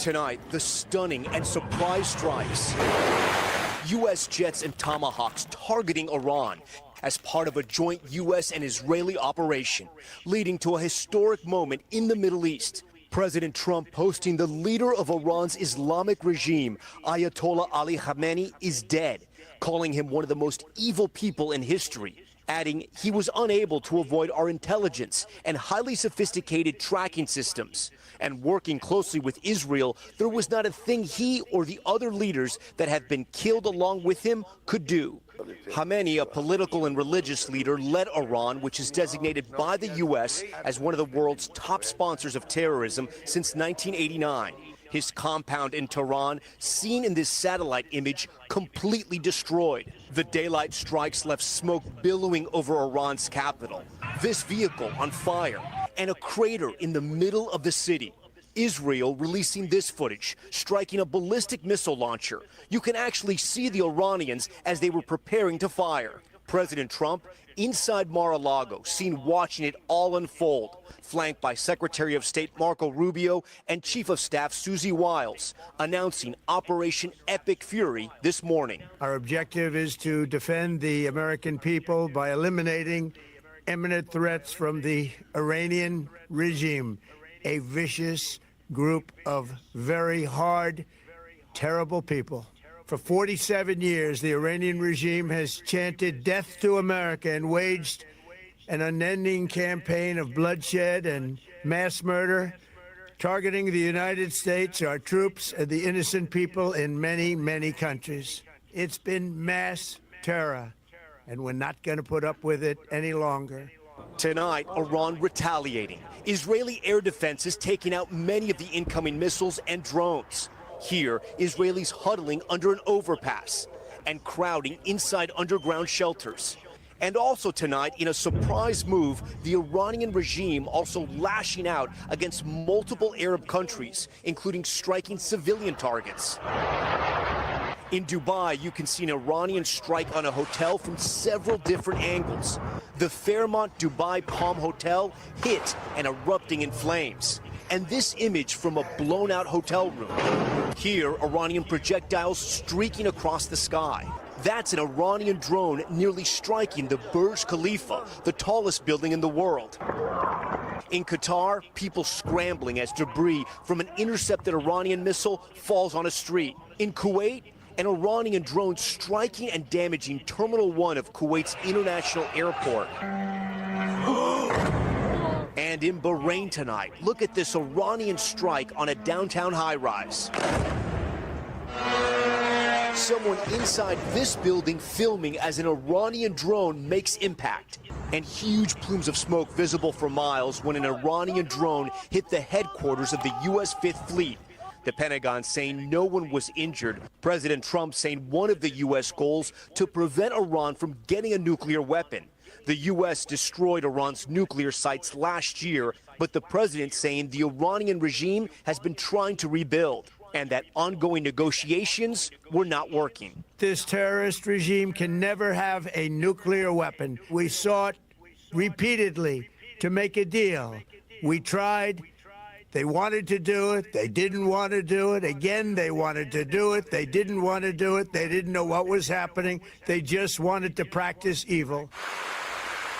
Tonight, the stunning and surprise strikes. U.S. jets and Tomahawks targeting Iran as part of a joint U.S. and Israeli operation, leading to a historic moment in the Middle East. President Trump posting the leader of Iran's Islamic regime, Ayatollah Ali Khamenei, is dead, calling him one of the most evil people in history, adding he was unable to avoid our intelligence and highly sophisticated tracking systems. And working closely with Israel, there was not a thing he or the other leaders that have been killed along with him could do. Khamenei, a political and religious leader, led Iran, which is designated by the U.S. as one of the world's top sponsors of terrorism since 1989. His compound in Tehran, seen in this satellite image, completely destroyed. The daylight strikes left smoke billowing over Iran's capital. This vehicle on fire and a crater in the middle of the city. Israel releasing this footage, striking a ballistic missile launcher. You can actually see the Iranians as they were preparing to fire. President Trump inside Mar-a-Lago, seen watching it all unfold, flanked by Secretary of State Marco Rubio and Chief of Staff Susie Wiles, announcing Operation Epic Fury this morning. Our objective is to defend the American people by eliminating imminent threats from the Iranian regime, a vicious group of very hard, terrible people. For 47 years, the Iranian regime has chanted death to America and waged an unending campaign of bloodshed and mass murder, targeting the United States, our troops, and the innocent people in many, many countries. It's been mass terror, and we're not going to put up with it any longer. Tonight, Iran retaliating. Israeli air defenses taking out many of the incoming missiles and drones. Here, Israelis huddling under an overpass and crowding inside underground shelters. And also tonight, in a surprise move, the Iranian regime also lashing out against multiple Arab countries, including striking civilian targets. In Dubai, you can see an Iranian strike on a hotel from several different angles. The Fairmont Dubai Palm Hotel hit and erupting in flames. And this image from a blown-out hotel room. Here, Iranian projectiles streaking across the sky. That's an Iranian drone nearly striking the Burj Khalifa, the tallest building in the world. In Qatar, people scrambling as debris from an intercepted Iranian missile falls on a street. In Kuwait, an Iranian drone striking and damaging Terminal 1 of Kuwait's international airport. And in Bahrain tonight, look at this Iranian strike on a downtown high-rise. Someone inside this building filming as an Iranian drone makes impact. And huge plumes of smoke visible for miles when an Iranian drone hit the headquarters of the U.S. Fifth Fleet. The Pentagon saying no one was injured. President Trump saying one of the U.S. goals to prevent Iran from getting a nuclear weapon. The U.S. destroyed Iran's nuclear sites last year, but the president saying the Iranian regime has been trying to rebuild and that ongoing negotiations were not working. This terrorist regime can never have a nuclear weapon. We sought repeatedly to make a deal. We tried. They wanted to do it. They didn't want to do it. Again, they wanted to do it. They didn't want to do it. They didn't know what was happening. They just wanted to practice evil.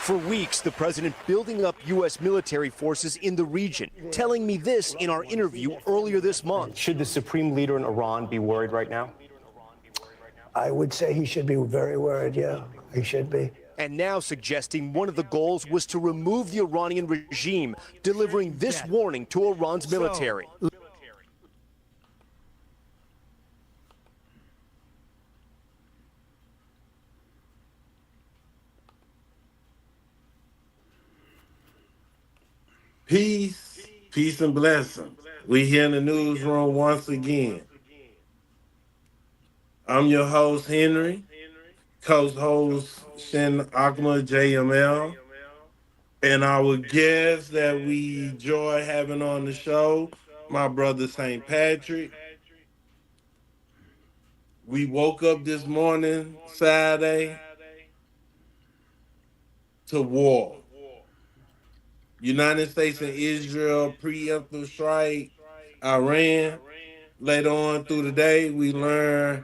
For weeks, the president building up U.S. military forces in the region, telling me this in our interview earlier this month. Should the supreme leader in Iran be worried right now? I would say he should be very worried, yeah. He should be. And now suggesting one of the goals was to remove the Iranian regime, delivering this warning to Iran's military. Peace and blessings. We here in the newsroom once again. I'm your host, Henry, co-host Shin Akuma JML, and our guest that we enjoy having on the show, my brother St. Patrick. We woke up this morning, Saturday, to war. United States and Israel preemptive strike, Iran. Later on through the day, we learn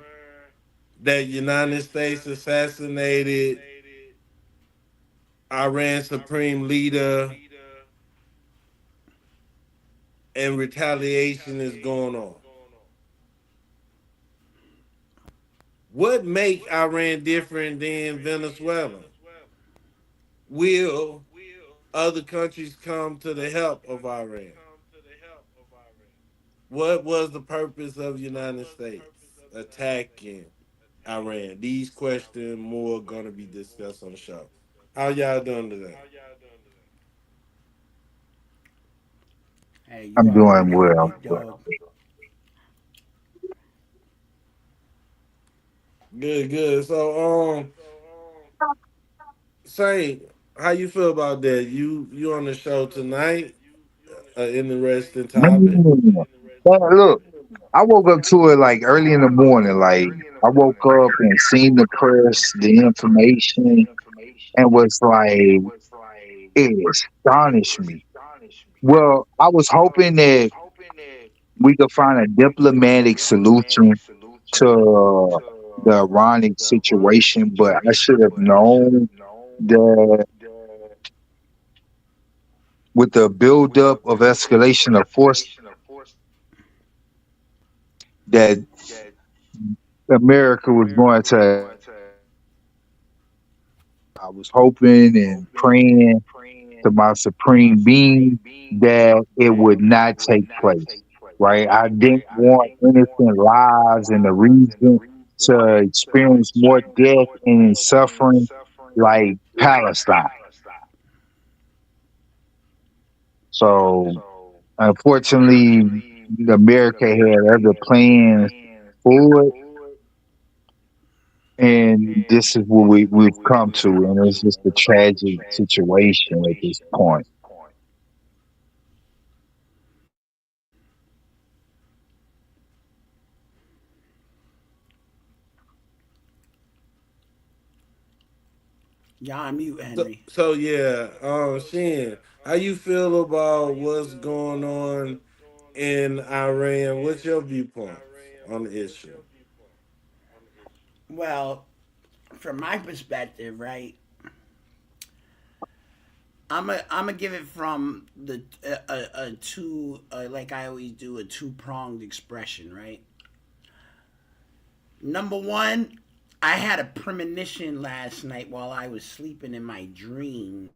that United States assassinated Iran Supreme Leader and retaliation is going on. What make Iran different than Venezuela? Will other countries come to the help of Iran? What was the purpose of United States attacking Iran? These questions more going to be discussed on the show. How y'all doing today? Hey, you I'm already doing know, well. big dog. Good, good. So, Saint, how you feel about that? You on the show tonight? Interesting topic. Man, look, I woke up to it like early in the morning. Like I woke up and seen the press, the information, and was like, it astonished me. Well, I was hoping that we could find a diplomatic solution to the Iranian situation, but I should have known that with the buildup of escalation of force that America was going to. I was hoping and praying to my supreme being that it would not take place. Right? I didn't want innocent lives in the region to experience more death and suffering like Palestine. So unfortunately, America had other plans for it, and this is what we've come to, and it's just a tragic situation at this point. Y'all on mute, So, Henry. so yeah, Shin, how you feel about what's going on in Iran? What's your viewpoints on the issue? Well, from my perspective, right, I'm gonna give it from the two like I always do, a two pronged expression, right? Number one, I had a premonition last night while I was sleeping in my dreams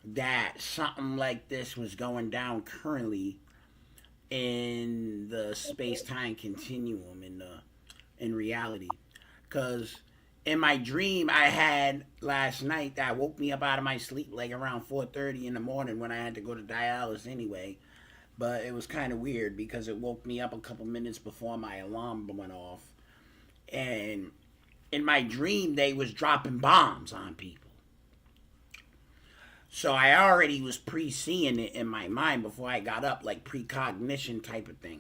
that something like this was going down currently in the space time continuum in reality, because in my dream I had last night that woke me up out of my sleep like around 4:30 in the morning when I had to go to dialysis anyway. But it was kind of weird because it woke me up a couple minutes before my alarm went off, and in my dream they was dropping bombs on people. So I already was pre-seeing it in my mind before I got up, like precognition type of thing.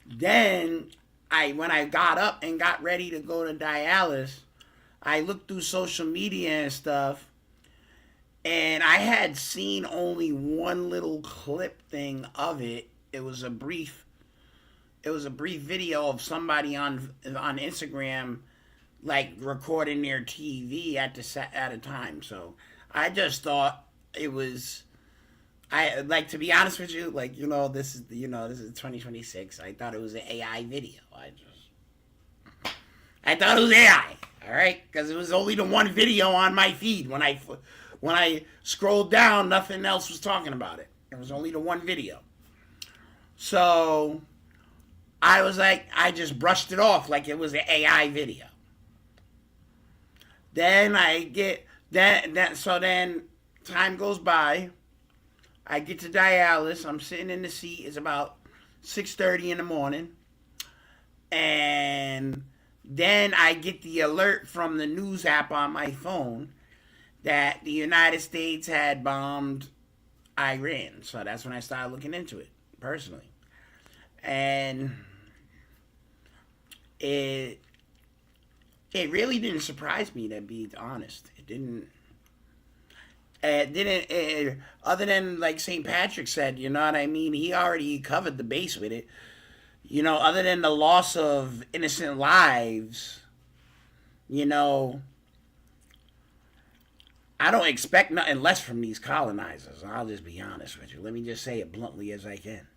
Then when I got up and got ready to go to dialysis, I looked through social media and stuff, and I had seen only one little clip thing of it. It was a brief video of somebody on Instagram like recording their TV at a time. So I just thought it was. I like, to be honest with you, like, this is 2026. I thought it was an AI video. I thought it was AI. All right, because it was only the one video on my feed. When I scrolled down, nothing else was talking about it. It was only the one video. So I was like, I just brushed it off like it was an AI video. Then I get that. So then time goes by. I get to dialysis. I'm sitting in the seat. It's about 6:30 in the morning, and then I get the alert from the news app on my phone that the United States had bombed Iran. So that's when I started looking into it personally, and it it really didn't surprise me, to be honest. It didn't. It didn't. Other than like St. Patrick said, you know what I mean. He already covered the base with it. Other than the loss of innocent lives, you know, I don't expect nothing less from these colonizers. I'll just be honest with you. Let me just say it bluntly as I can.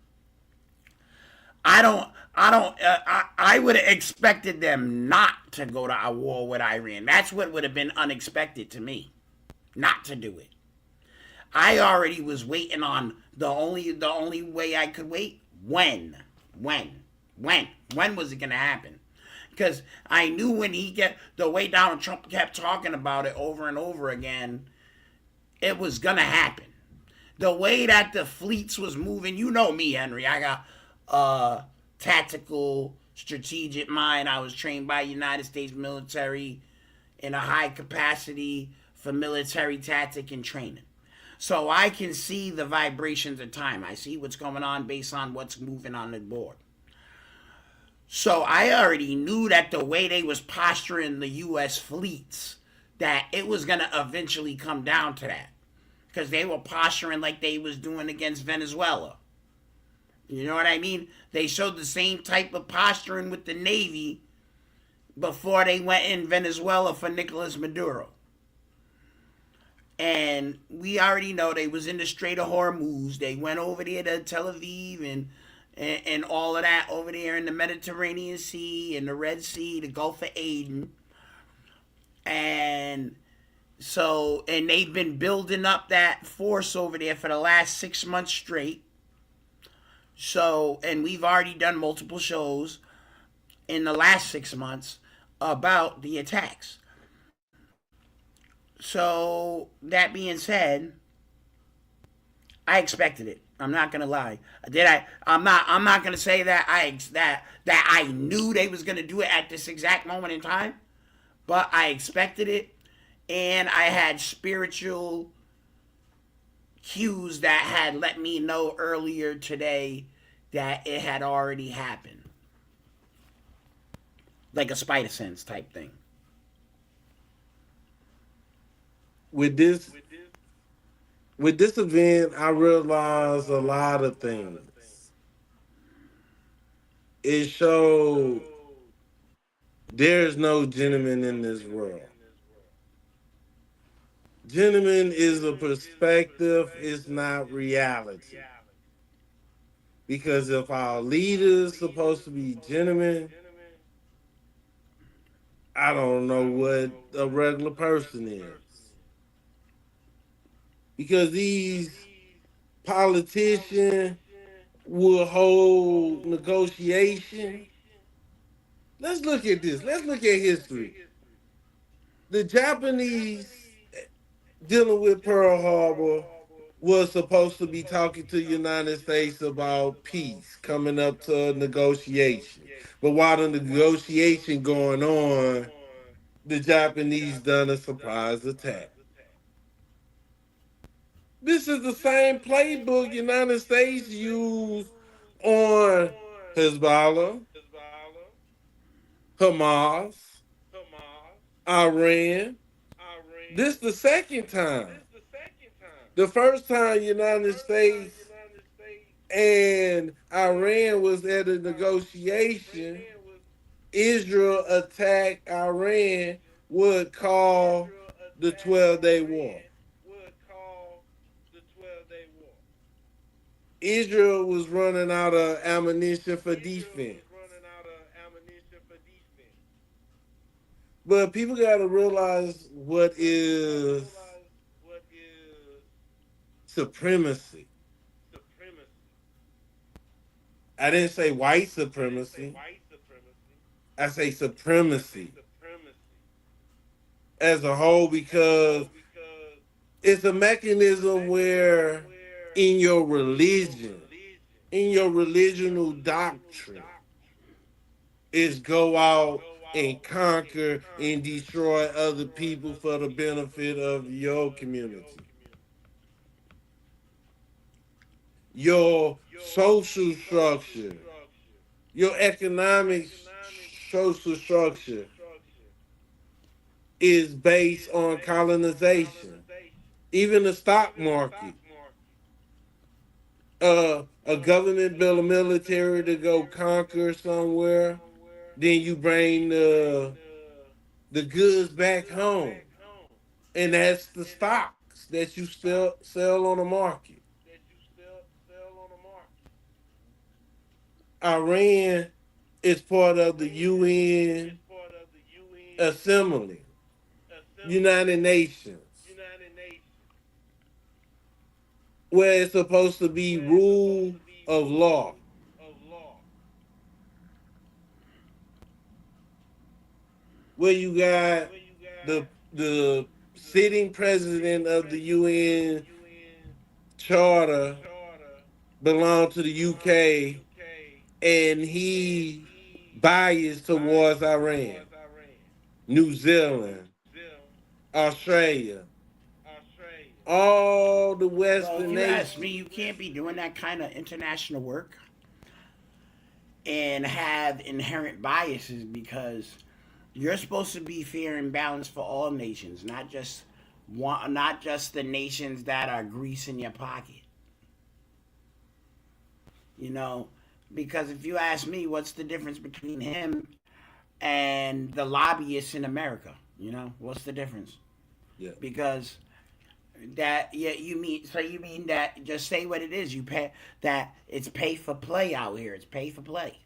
I would have expected them not to go to a war with Iran. That's what would have been unexpected to me. Not to do it. I already was waiting on the only way I could wait. When was it gonna happen? Because I knew when the way Donald Trump kept talking about it over and over again, it was gonna happen. The way that the fleets was moving, you know me, Henry. I got tactical, strategic mind. I was trained by United States military in a high capacity for military tactic and training. So I can see the vibrations of time. I see what's going on based on what's moving on the board. So I already knew that the way they was posturing the U.S. fleets, that it was going to eventually come down to that. Because they were posturing like they was doing against Venezuela. You know what I mean? They showed the same type of posturing with the Navy before they went in Venezuela for Nicolas Maduro. And we already know they was in the Strait of Hormuz. They went over there to Tel Aviv and all of that over there in the Mediterranean Sea and the Red Sea, the Gulf of Aden. And they've been building up that force over there for the last 6 months straight. So, and we've already done multiple shows in the last 6 months about the attacks. So, that being said, I expected it. I'm not gonna lie. I'm not gonna say that I knew they was gonna do it at this exact moment in time, but I expected it, and I had spiritual cues that had let me know earlier today that it had already happened, like a spider sense type thing. With this event, I realized a lot of things. It showed there's no gentleman in this world. Gentleman is a perspective, it's not reality. Because if our leaders supposed to be gentlemen, I don't know what a regular person is. Because these politicians will hold negotiation. Let's look at this. Let's look at history. The Japanese dealing with Pearl Harbor was supposed to be talking to the United States about peace, coming up to a negotiation. But while the negotiation going on, the Japanese done a surprise attack. This is the same playbook United States used on Hezbollah, Hamas, Iran. This is the second time. The first time United States and Iran was at a negotiation, Israel attacked Iran, would call the 12-day war. Israel was running out of ammunition for defense. But people got to realize what is supremacy. I didn't say white supremacy. I say supremacy as a whole, because it's a mechanism where in your religion, in your religional doctrine, is go out and conquer and destroy other people for the benefit of your community. Your social structure, your economic social structure is based on colonization. Even the stock market. a government build a military to go conquer somewhere, then you bring the goods back home, and that's the stocks that you still sell on the market. Iran is part of the UN Assembly, United Nations, where it's supposed to be rule of law. Where you got the sitting president of the UN charter belong to the UK, and he biased towards Iran, New Zealand, Australia, all the Well, Western if you ask nations. me, you can't be doing that kind of international work and have inherent biases, because you're supposed to be fair and balanced for all nations, not just the nations that are greasing your pocket. You know, because if you ask me, what's the difference between him and the lobbyists in America? You know, what's the difference? Yeah. Because that, yeah, you mean that, just say what it is. You pay that, it's pay for play out here. It's pay for play.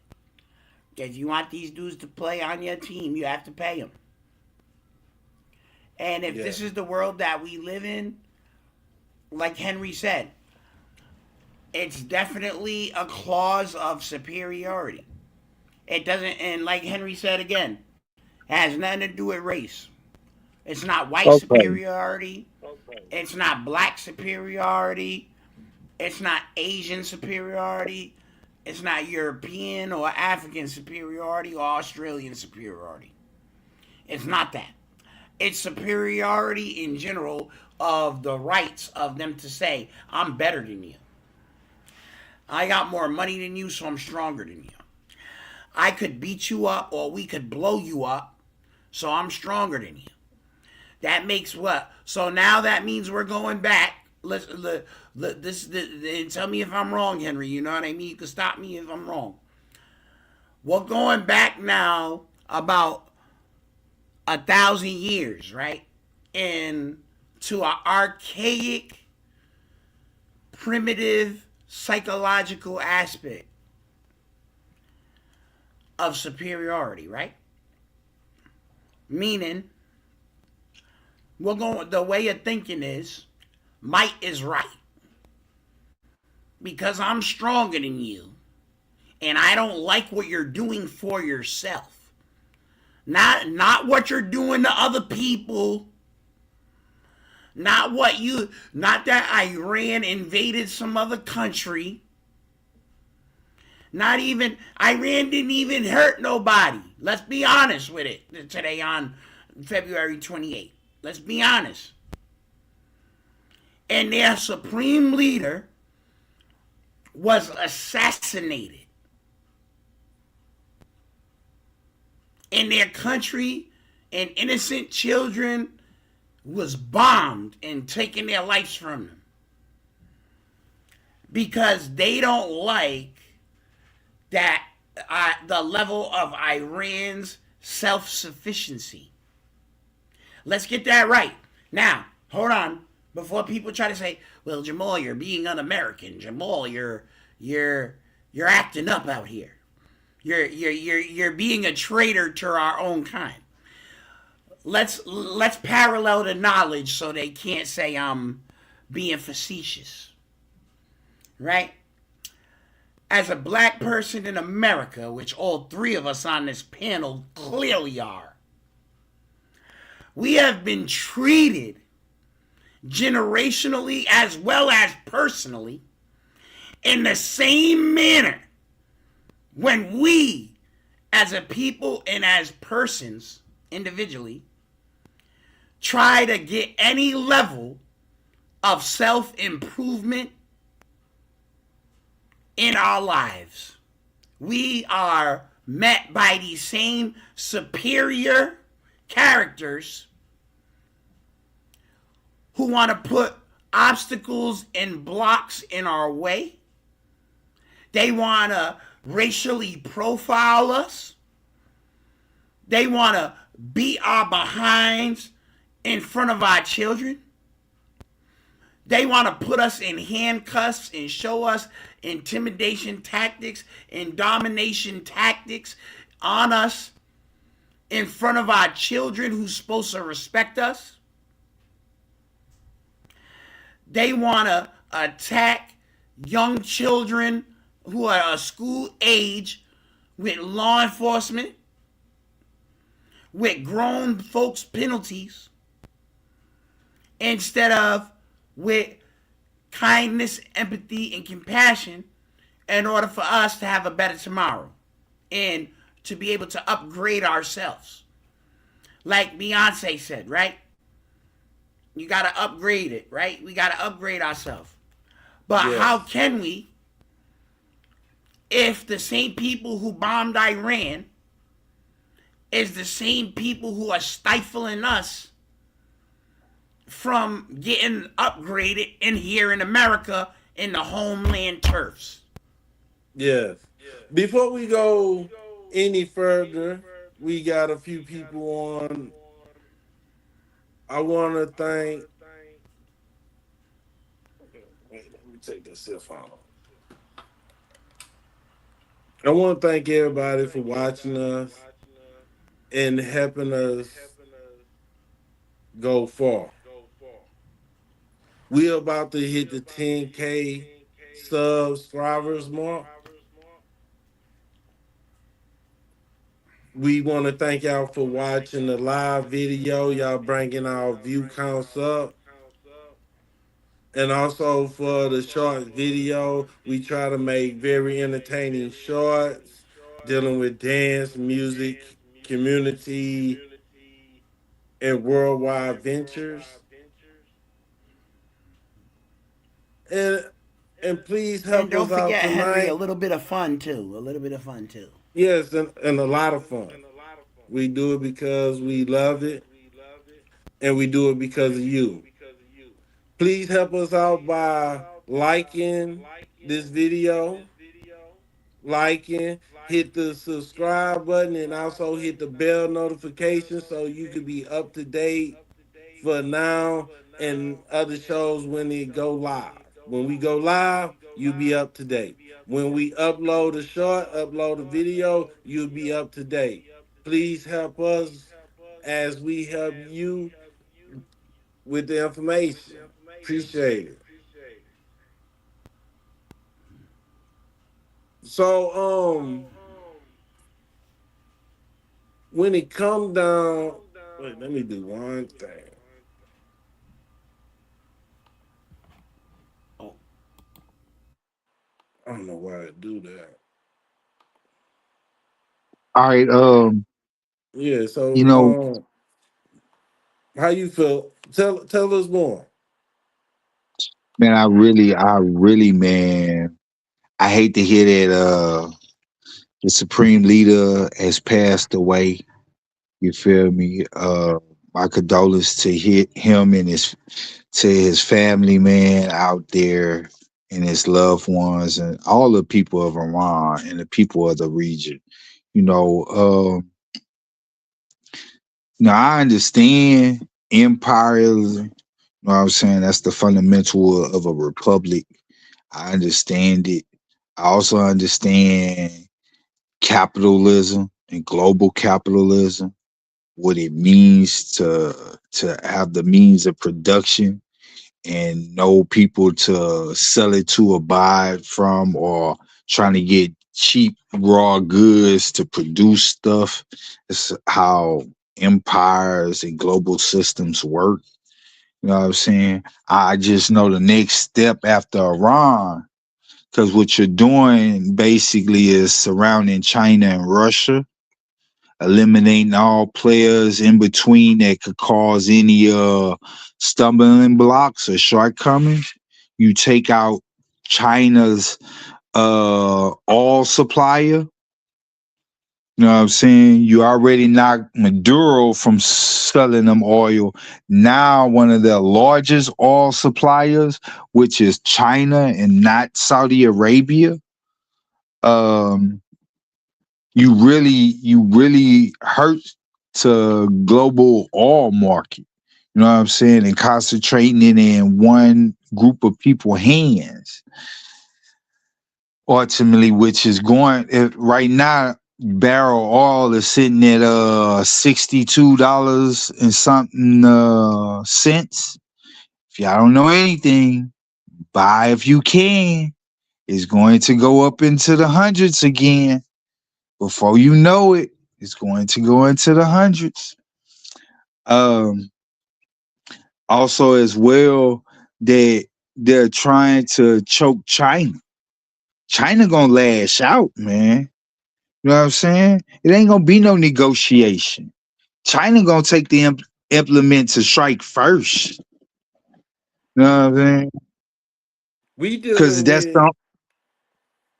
If you want these dudes to play on your team, you have to pay them. And if this is the world that we live in, like Henry said, it's definitely a clause of superiority. It doesn't, and like Henry said again, it has nothing to do with race. It's not white superiority. It's not black superiority. It's not Asian superiority. It's not European or African superiority or Australian superiority. It's not that. It's superiority in general of the rights of them to say, I'm better than you. I got more money than you, so I'm stronger than you. I could beat you up, or we could blow you up, so I'm stronger than you. That makes what? So now that means we're going back. Tell me if I'm wrong, Henry. You know what I mean? You can stop me if I'm wrong. We're going back now about 1,000 years, right? To an archaic, primitive, psychological aspect of superiority, right? Meaning, the way of thinking is, might is right. Because I'm stronger than you, and I don't like what you're doing for yourself. Not what you're doing to other people. Not that Iran invaded some other country. Not even, Iran didn't even hurt nobody. Let's be honest with it today on February 28th. Let's be honest. And their supreme leader was assassinated. In their country, and innocent children was bombed and taken their lives from them. Because they don't like that the level of Iran's self-sufficiency. Let's get that right. Now, hold on. Before people try to say, well, Jamal, you're being un-American. Jamal, you're acting up out here. You're being a traitor to our own kind. Let's parallel the knowledge so they can't say I'm being facetious. Right? As a black person in America, which all three of us on this panel clearly are, we have been treated generationally as well as personally in the same manner when we, as a people and as persons individually, try to get any level of self-improvement in our lives. We are met by these same superior characters who want to put obstacles and blocks in our way They want to racially profile us. They want to beat our behinds in front of our children. They want to put us in handcuffs and show us intimidation tactics and domination tactics on us in front of our children who's supposed to respect us. They want to attack young children who are school age with law enforcement, with grown folks penalties, instead of with kindness, empathy, and compassion in order for us to have a better tomorrow and to be able to upgrade ourselves. Like Beyonce said, right? You got to upgrade it, right? We got to upgrade ourselves. But Yes. how can we if the same people who bombed Iran is the same people who are stifling us from getting upgraded in here in America in the homeland turfs? Yes. Before we go any further, we got a few people on. I want to thank. Wait, let me take this cell phone. I want to thank everybody for watching us and helping us go far. We're about to hit the 10K subscribers mark. We want to thank y'all for watching the live video. Y'all bringing our view counts up. And also for the short video, we try to make very entertaining shorts dealing with dance, music, community, and worldwide ventures. And please help And don't us out forget, Henry, a tonight. little bit of fun too. A little bit of fun too. Yes, and a lot of fun. We do it because we love it, and we do it because of you. Please help us out by liking this video, hit the subscribe button, and also hit the bell notification so you can be up to date for now and other shows when they go live. When we go live, you'll be up to date. When we upload a video, you'll be up to date. Please help us as we help you with the information. Appreciate it. So, when it comes down, wait, let me do one thing. Oh, I don't know why I do that. All right, Yeah, you so know, how you feel? Tell us more. man, I really, man, I hate to hear that the supreme leader has passed away. You feel me? My condolences to him and his family, man, out there, and his loved ones, and all the people of Iran and the people of the region. You know, now I understand imperialism. You know what I'm saying? That's the fundamental of a republic. I understand it. I also understand capitalism and global capitalism, what it means to have the means of production and know people to sell it to or buy it from, or trying to get cheap raw goods to produce stuff. It's how empires and global systems work. You know what I'm saying? I just know the next step after Iran, because what you're doing basically is surrounding China and Russia, eliminating all players in between that could cause any stumbling blocks or shortcomings. You take out China's oil supplier. You know what I'm saying? You already knocked Maduro from selling them oil. Now one of the largest oil suppliers, which is China and not Saudi Arabia, um, you really hurt to global oil market. You know what I'm saying? And concentrating it in one group of people hands ultimately, which is going right now. Barrel oil is sitting at $62 and something cents. If y'all don't know anything, buy if you can. It's going to go up into the hundreds again. Before you know it, it's going to go into the hundreds. Um, Also, as well, that they're trying to choke China. China gonna lash out, man. You know what I'm saying? It ain't gonna be no negotiation. China gonna take the implement to strike first. You know what I'm saying? We Because dealing that's with the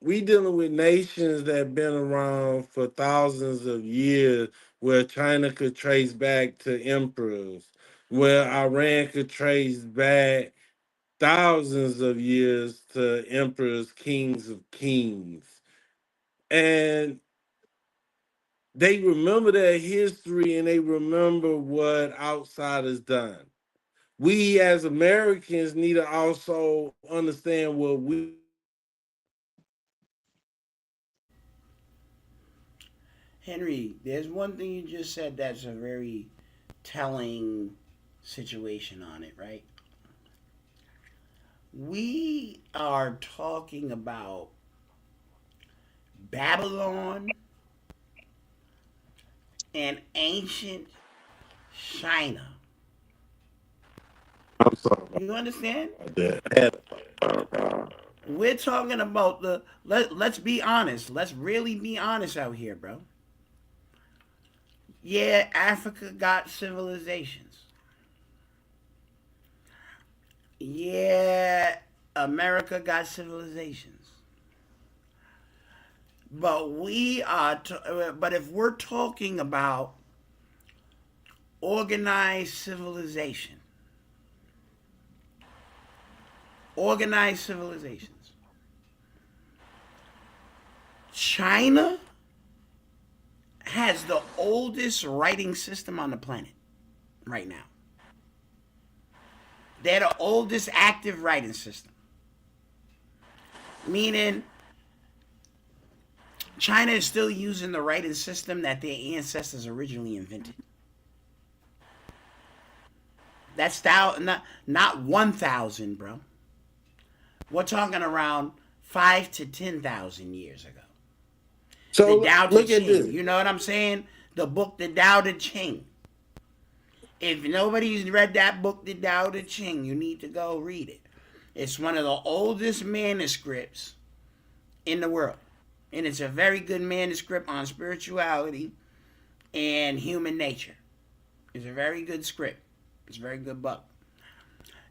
we dealing with nations that have been around for thousands of years, where China could trace back to emperors, where Iran could trace back thousands of years to emperors, kings of kings. And they remember their history and they remember what outsiders done. We as Americans need to also understand what we. Henry, there's one thing you just said that's a very telling situation on it, right? We are talking about Babylon and ancient China. I'm sorry You understand? about that. We're talking about let's be honest. Let's really be honest out here, bro. Yeah, Africa got civilizations. Yeah, America got civilizations. But but if we're talking about organized civilization, organized civilizations, China has the oldest writing system on the planet right now. They're the oldest active writing system. Meaning, China is still using the writing system that their ancestors originally invented. That's not 1,000, bro. We're talking around 5 to 10,000 years ago. The So Tao Te look at Ching. this. You know what I'm saying? The book, the Tao Te Ching. If nobody's read that book, the Tao Te Ching, you need to go read it. It's one of the oldest manuscripts in the world. And it's a very good manuscript on spirituality and human nature. It's a very good script. It's a very good book.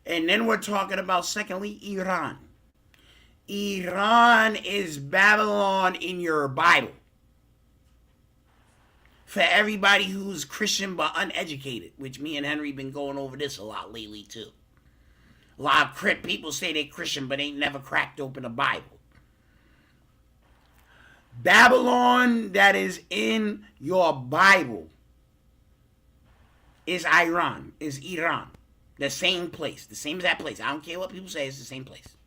And then we're talking about, secondly, Iran. Iran is Babylon in your Bible. For everybody who's Christian but uneducated, which me and Henry been going over this a lot lately too. A lot of people say they're Christian but ain't never cracked open a Bible. Babylon that is in your Bible is Iran, is Iran. The same place, the same as that place. I don't care what people say, it's the same place.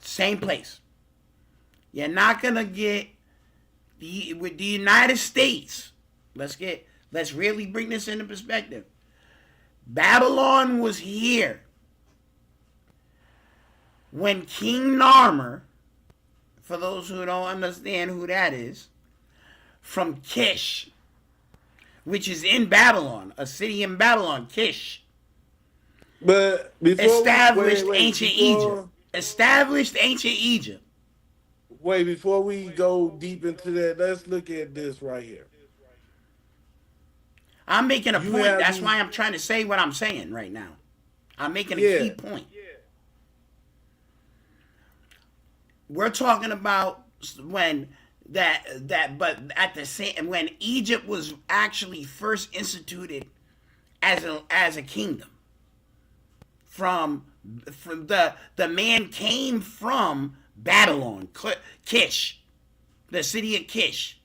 Same place. You're not gonna get with the United States. Let's really bring this into perspective. Babylon was here when King Narmer, for those who don't understand who that is, from Kish, which is in Babylon, a city in Babylon, Kish, But established ancient Egypt. Established ancient Egypt. before we go deep into that, let's look at this right here. I'm making a You point. have That's these, why I'm trying to say what I'm saying right now. I'm making a key yeah. point. We're talking about when but at the same when Egypt was actually first instituted as a kingdom from the man came from Babylon, Kish, the city of Kish.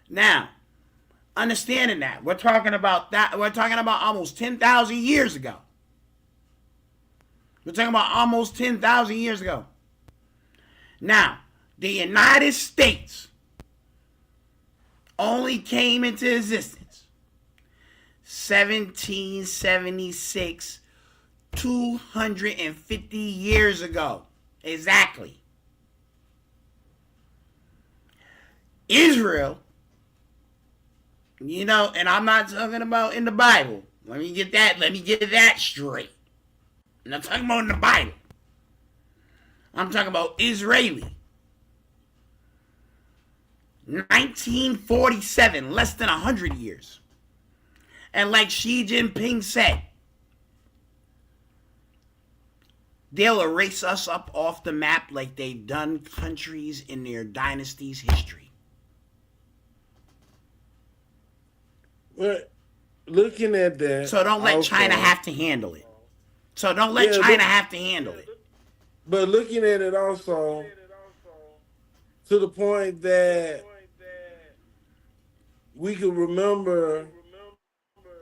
Now, understanding that, we're talking about almost 10,000 years ago. We're talking about almost 10,000 years ago. Now, the United States only came into existence 1776, 250 years ago. Exactly. Israel, and I'm not talking about in the Bible. Let me get that straight. I'm not talking about in the Bible. I'm talking about Israeli. 1947, less than 100 years. And like Xi Jinping said, they'll erase us up off the map like they've done countries in their dynasty's history. Well, looking at that, so don't let also, China have to handle it. But looking at it also, to the point that we could remember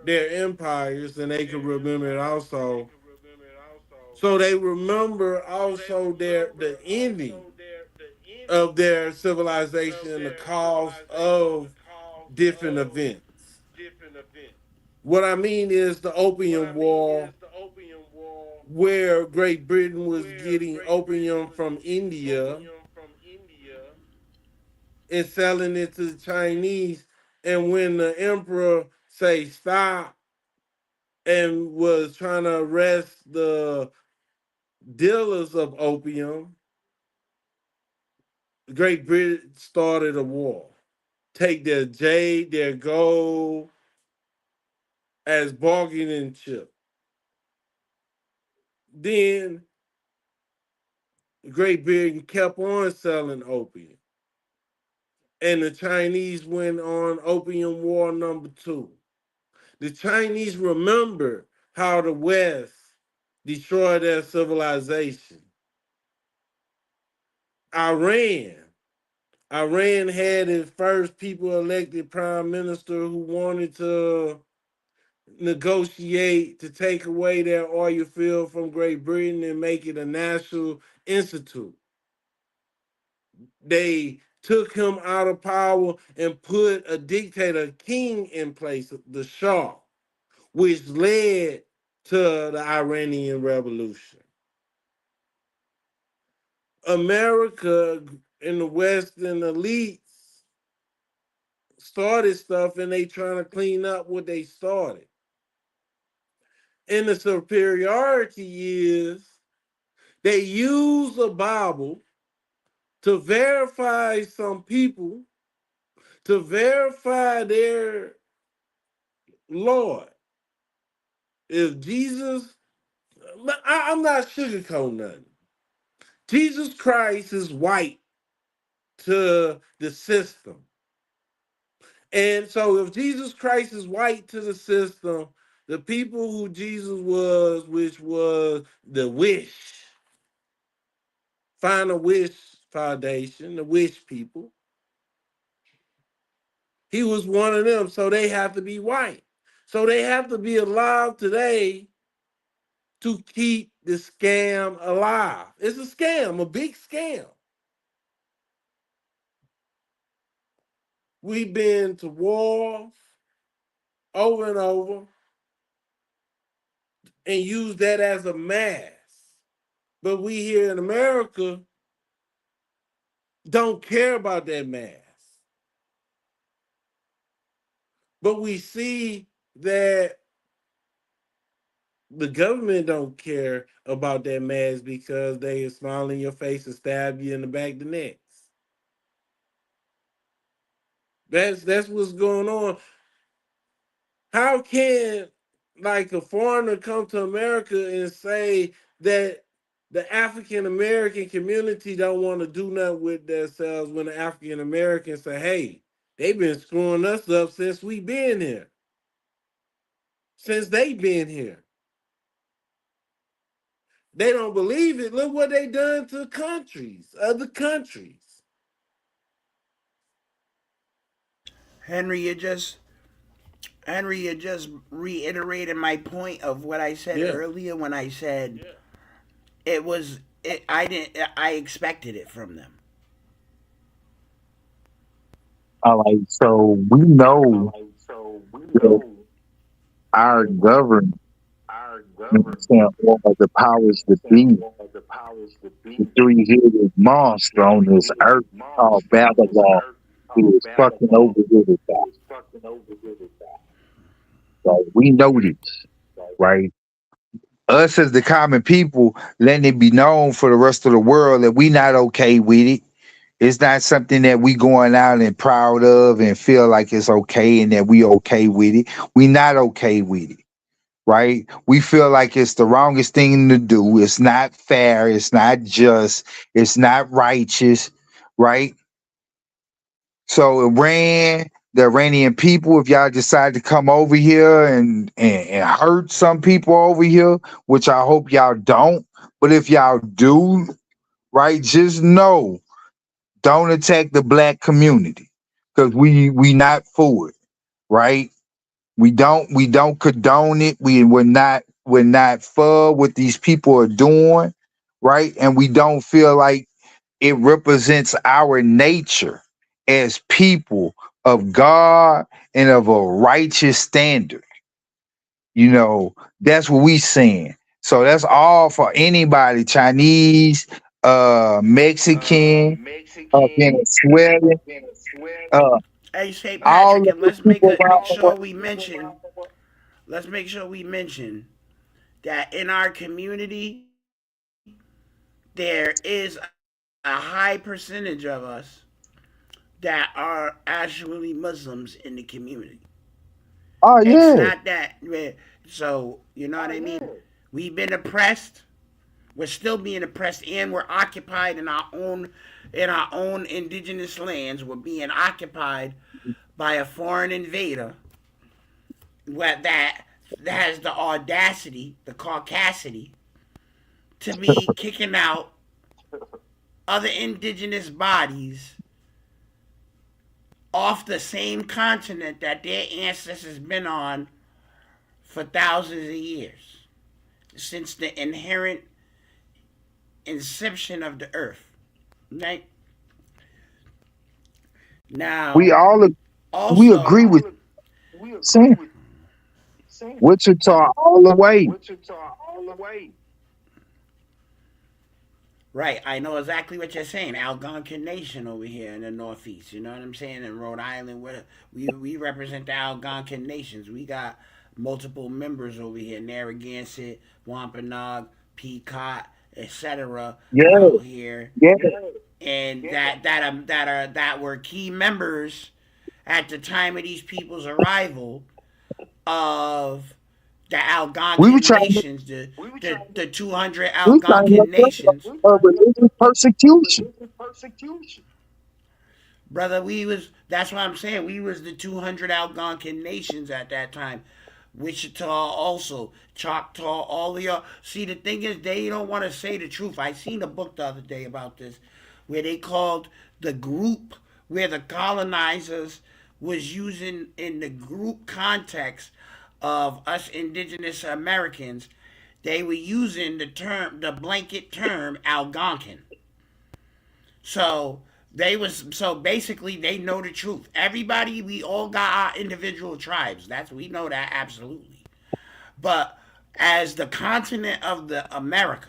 their empires and they could remember it also. So they remember also the ending of their civilization and the cause of different events. What I mean is the Opium War, where Great Britain was getting opium from India and selling it to the Chinese. And when the emperor say stop and was trying to arrest the dealers of opium, Great Britain started a war. Take their jade, their gold as bargaining chip. Then Great Britain kept on selling opium. And the Chinese went on Opium War #2. The Chinese remember how the West destroyed their civilization. Iran had its first people elected prime minister who wanted to negotiate to take away their oil field from Great Britain and make it a national institute. They took him out of power and put a dictator king in place, the Shah, which led to the Iranian Revolution. America and the Western elites started stuff and they trying to clean up what they started. And the superiority is they use the Bible to verify some people, to verify their Lord. If Jesus, I'm not sugarcoating nothing. Jesus Christ is white to the system. And so if Jesus Christ is white to the system, the people who Jesus was, which was the Wish, Final Wish Foundation, the Wish people, he was one of them, so they have to be white. So they have to be alive today to keep the scam alive. It's a scam, a big scam. We've been to wars over and over and use that as a mask. But we here in America don't care about that mask. But we see that the government don't care about that mask because they smile in your face and stab you in the back of the neck. That's what's going on. How can like a foreigner come to America and say that the African American community don't want to do nothing with themselves when the African Americans say, hey, they've been screwing us up since we been here. Since they been here. They don't believe it. Look what they done to countries, other countries. Henry, you just reiterated my point of what I said Yeah. earlier when I said it was it. I didn't. I expected it from them. Like, so we know that our government, you know what I'm saying, all of the powers that be, the three-headed monster on this earth called Babylon, is fucking over everybody. So we know this, right? Us as the common people, letting it be known for the rest of the world that we not okay with it. It's not something that we going out and proud of and feel like it's okay and that we okay with it. We not okay with it, right? We feel like it's the wrongest thing to do. It's not fair. It's not just. It's not righteous, right? So the Iranian people, if y'all decide to come over here and hurt some people over here, which I hope y'all don't, but if y'all do, right, just know, don't attack the black community because we not for it, right? We don't condone it. We're not for what these people are doing, right? And we don't feel like it represents our nature as people of God and of a righteous standard. That's what we saying. So that's all for anybody, Chinese, Mexican, Venezuelan, uh, Hey, St. all Patrick, of and the people around make the sure world. we mention. Let's make sure we mention that in our community there is a high percentage of us that are actually Muslims in the community. Oh It's yeah, not that. So, you know what I mean? We've been oppressed. We're still being oppressed, and we're occupied in our own indigenous lands. We're being occupied by a foreign invader that has the audacity, the caucasity, to be kicking out other indigenous bodies off the same continent that their ancestors been on for thousands of years, since the inherent inception of the earth. Right? we Now, all we agree also, with saying Wichita all the way. right, I know exactly what you're saying. Algonquin Nation over here in the Northeast. You know what I'm saying? In Rhode Island, we represent the Algonquin Nations. We got multiple members over here: Narragansett, Wampanoag, Pequot, etc. Yeah, out here, yeah. and that were key members at the time of these people's arrival of the We were Algonquin trying to nations, the 200 we trying to Algonquin make nations. religious persecution. Brother, that's what I'm saying. We was the 200 Algonquin nations at that time. Wichita also, Choctaw, all the y'all. See, the thing is, they don't want to say the truth. I seen a book the other day about this, where they called the group where the colonizers was using in the group context of us indigenous Americans. They were using the blanket term Algonquin. So basically they know the truth. Everybody, we all got our individual tribes. We know that absolutely. But as the continent of the America,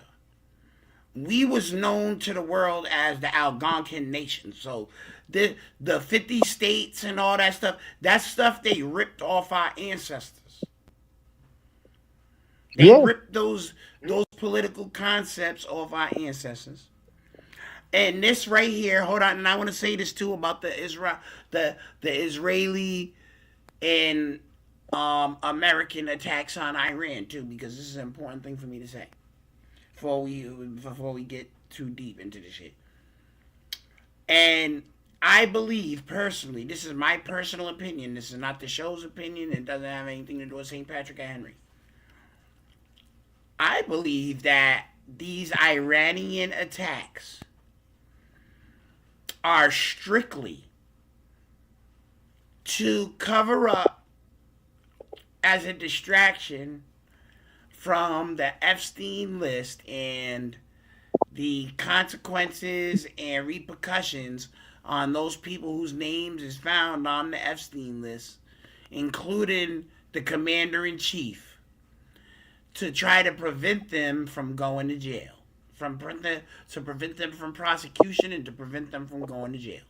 we was known to the world as the Algonquin nation. So the 50 states and all that stuff they ripped off our ancestors. They Yeah, ripped those political concepts off our ancestors. And this right here, hold on, and I want to say this too about the Israeli and American attacks on Iran too, because this is an important thing for me to say before we get too deep into this shit. And I believe personally, this is my personal opinion. This is not the show's opinion. It doesn't have anything to do with St. Patrick or Henry. I believe that these Iranian attacks are strictly to cover up as a distraction from the Epstein list and the consequences and repercussions on those people whose names is found on the Epstein list, including the commander-in-chief, to try to prevent them from going to jail, to prevent them from prosecution, and to prevent them from going to jail.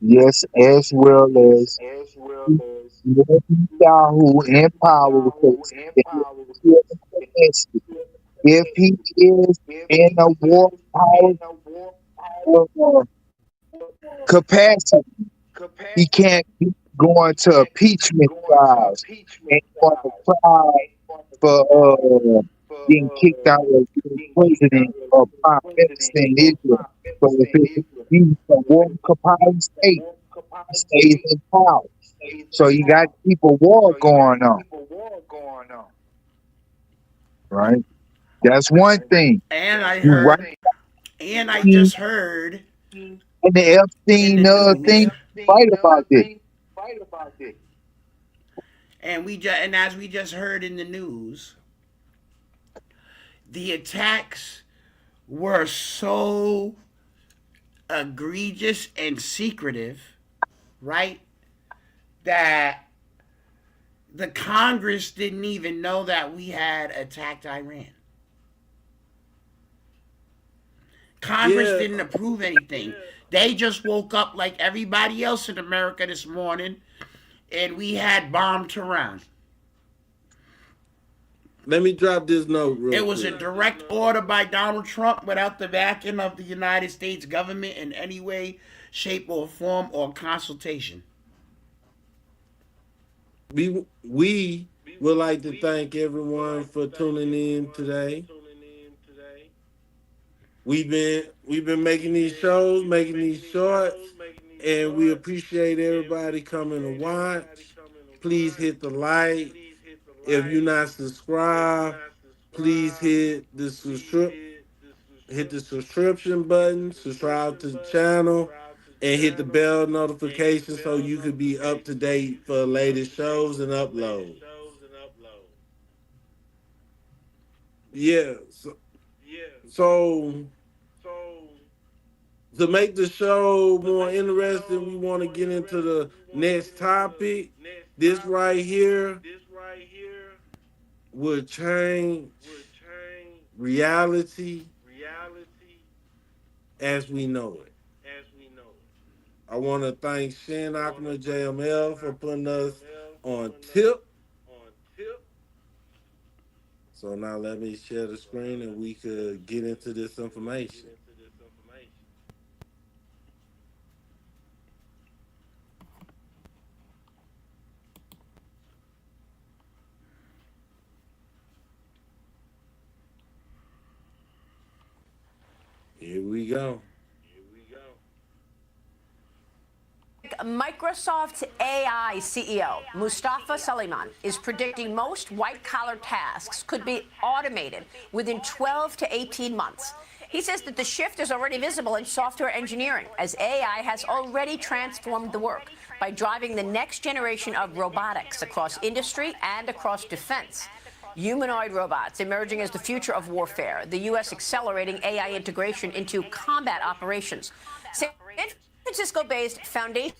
Yes, as well as Netanyahu in power, because if he is in a war power capacity, he can't be going to impeachment trials and going to try for getting kicked out of being president or prime minister in Israel. So if he's a war capacity state, he stays in power. So you got to keep a war going on, right? That's one thing. And I You right heard, and I just heard in the in Epstein the news, thing, right about this. and as we just heard in the news, the attacks were so egregious and secretive, right? That the Congress didn't even know that we had attacked Iran. Congress Yeah, didn't approve anything. They just woke up like everybody else in America this morning, and we had bombed Tehran. let me drop this note real It was a quick. direct order by Donald Trump without the backing of the United States government in any way, shape, or form, or consultation. We would like to thank everyone for tuning in today. We've been making these shows, making these shorts, and we appreciate everybody coming to watch. Please hit the like. If you're not subscribed, please hit the subscription button, subscribe to the channel, and hit the bell notification so you could be up to date for the latest shows and uploads. Yeah. So to make the show more interesting, we want to get into the next topic. This right here will change reality as we know it. I want to thank Shin, Akuma, JML for putting us on tip. So now let me share the screen and we could get into this information. Here we go. Microsoft's AI CEO, Mustafa Suleyman, is predicting most white-collar tasks could be automated within 12 to 18 months. He says that the shift is already visible in software engineering, as AI has already transformed the work by driving the next generation of robotics across industry and across defense. Humanoid robots emerging as the future of warfare, the U.S. accelerating AI integration into combat operations. San Francisco-based Foundation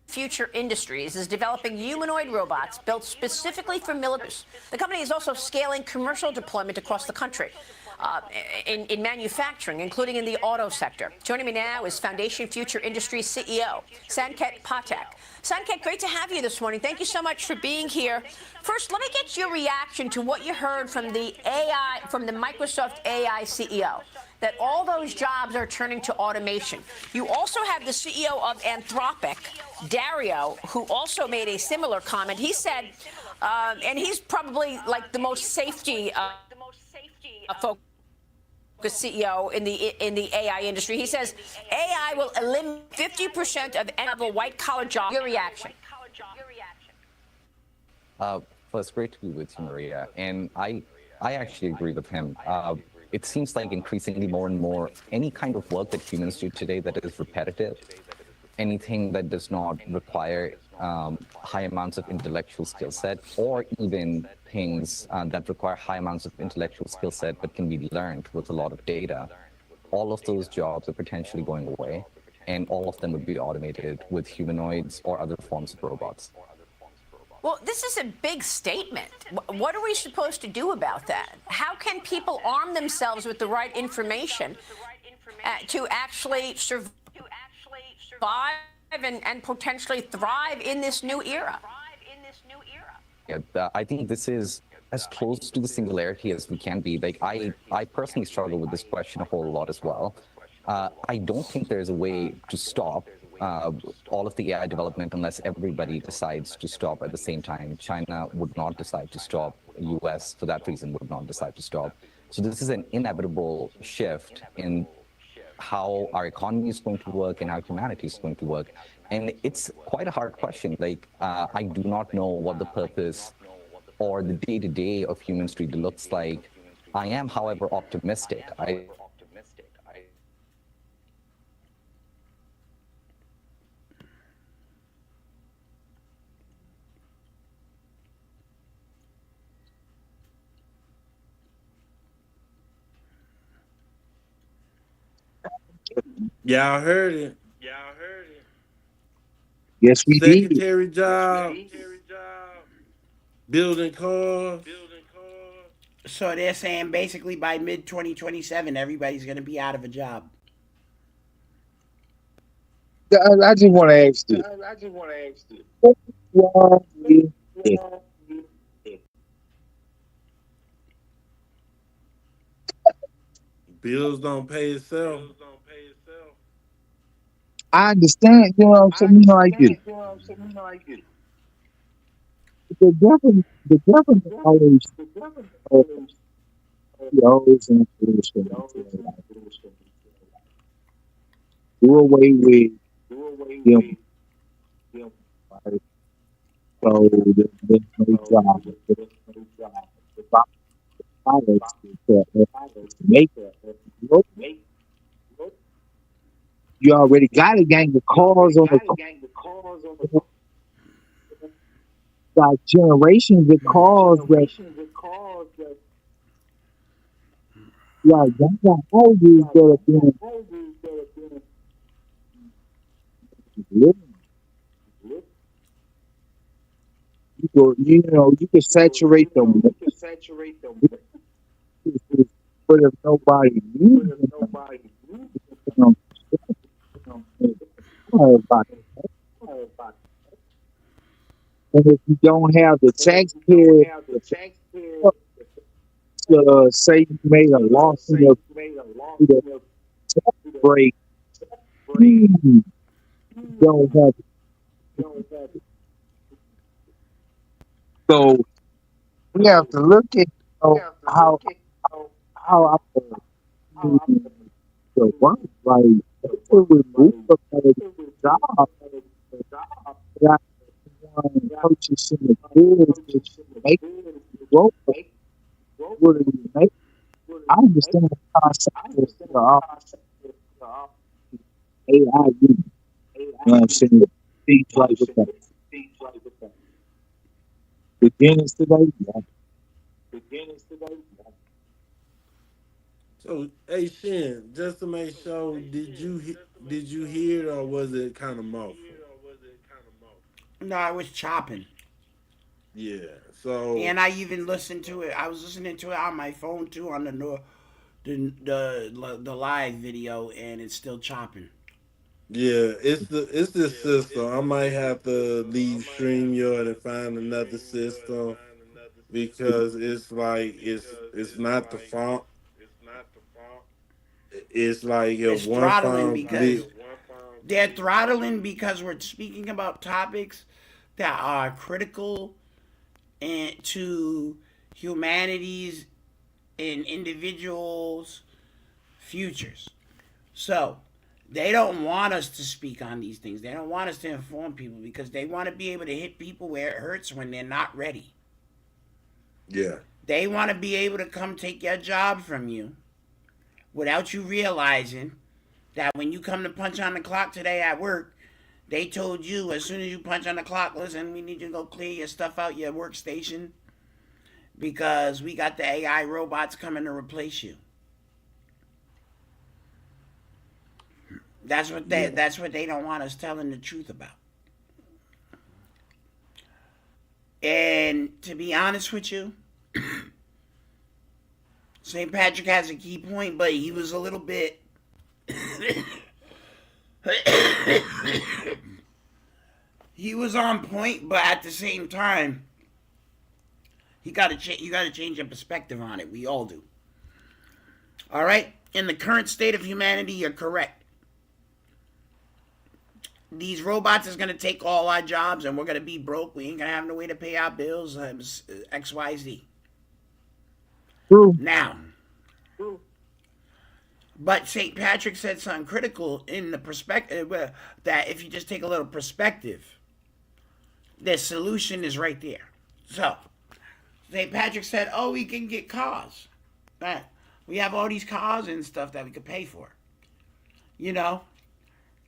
Future Industries is developing humanoid robots built specifically for military. The company is also scaling commercial deployment across the country. In manufacturing, including in the auto sector. Joining me now is Foundation Future Industries CEO, Sanket Patek. Sanket, great to have you this morning. Thank you so much for being here. First, let me get your reaction to what you heard from the Microsoft AI CEO, that all those jobs are turning to automation. You also have the CEO of Anthropic, Dario, who also made a similar comment. He said, and he's probably like the most safety focused CEO in the AI industry. He says AI will eliminate 50% of entry-level white-collar jobs. Your reaction? Well, it's great to be with you, Maria. And I I actually agree with him. It seems like increasingly more and more any kind of work that humans do today that is repetitive, anything that does not require high amounts of intellectual skill set, or even things that require high amounts of intellectual skill set but can be learned with a lot of data, all of those jobs are potentially going away, and all of them would be automated with humanoids or other forms of robots. Well, this is a big statement. What are we supposed to do about that? How can people arm themselves with the right information to actually survive and potentially thrive in this new era? Yeah, I think this is as close to the singularity as we can be. Like I personally struggle with this question a whole lot as well. I don't think there's a way to stop all of the AI development unless everybody decides to stop at the same time. China would not decide to stop. US, for that reason, would not decide to stop. So this is an inevitable shift in how our economy is going to work and how humanity is going to work. And it's quite a hard question. Like, I do not know what the purpose or the day-to-day of human street looks like. I am, however, optimistic. Y'all heard it. Yes, we did. Secretary jobs, building cars. So they're saying basically by mid 2027, everybody's going to be out of a job. I just want to ask this. What's wrong with it? Bills don't pay itself. I understand, you know what I'm saying? You know, I get it. The government always influence do away with them. Right? So there's no job. The pilots to make it. You already got a gang of cars on the got generations of cars that you got houses that have been living. You can saturate them, but if nobody uses them, and if you don't have the taxpayer to say you made a loss in the tax break, you don't have it. So we have to look at how our the work like to remove the job that purchasing the goods which make growth. What do you make? I understand the concept of AI. You know what I'm saying? Things like that. Beginnings today, yeah. So, hey Shin, just to make sure, did you hear it or was it kind of muffled? No, I was chopping. Yeah. So And I even listened to it. I was listening to it on my phone too on the live video, and it's still chopping. yeah, it's this system. I might have to leave StreamYard and find another system because it's like it's not the font. It's like if It's one throttling font because glitch. they're throttling because we're speaking about topics that are critical and to humanity's and individuals' futures. So they don't want us to speak on these things. They don't want us to inform people because they want to be able to hit people where it hurts when they're not ready. Yeah. They want to be able to come take your job from you without you realizing that when you come to punch on the clock today at work, they told you as soon as you punch on the clock, listen, we need you to go clear your stuff out your workstation because we got the AI robots coming to replace you. That's what they don't want us telling the truth about. And to be honest with you, St. Patrick has a key point, but he was a little bit he was on point, but at the same time, you got to change your perspective on it. We all do. All right? In the current state of humanity, you're correct. These robots is going to take all our jobs and we're going to be broke. We ain't going to have no way to pay our bills. XYZ. True. Now, but St. Patrick said something critical in the perspective that if you just take a little perspective, the solution is right there. So, St. Patrick said, oh, we can get cars. Right? We have all these cars and stuff that we could pay for. You know,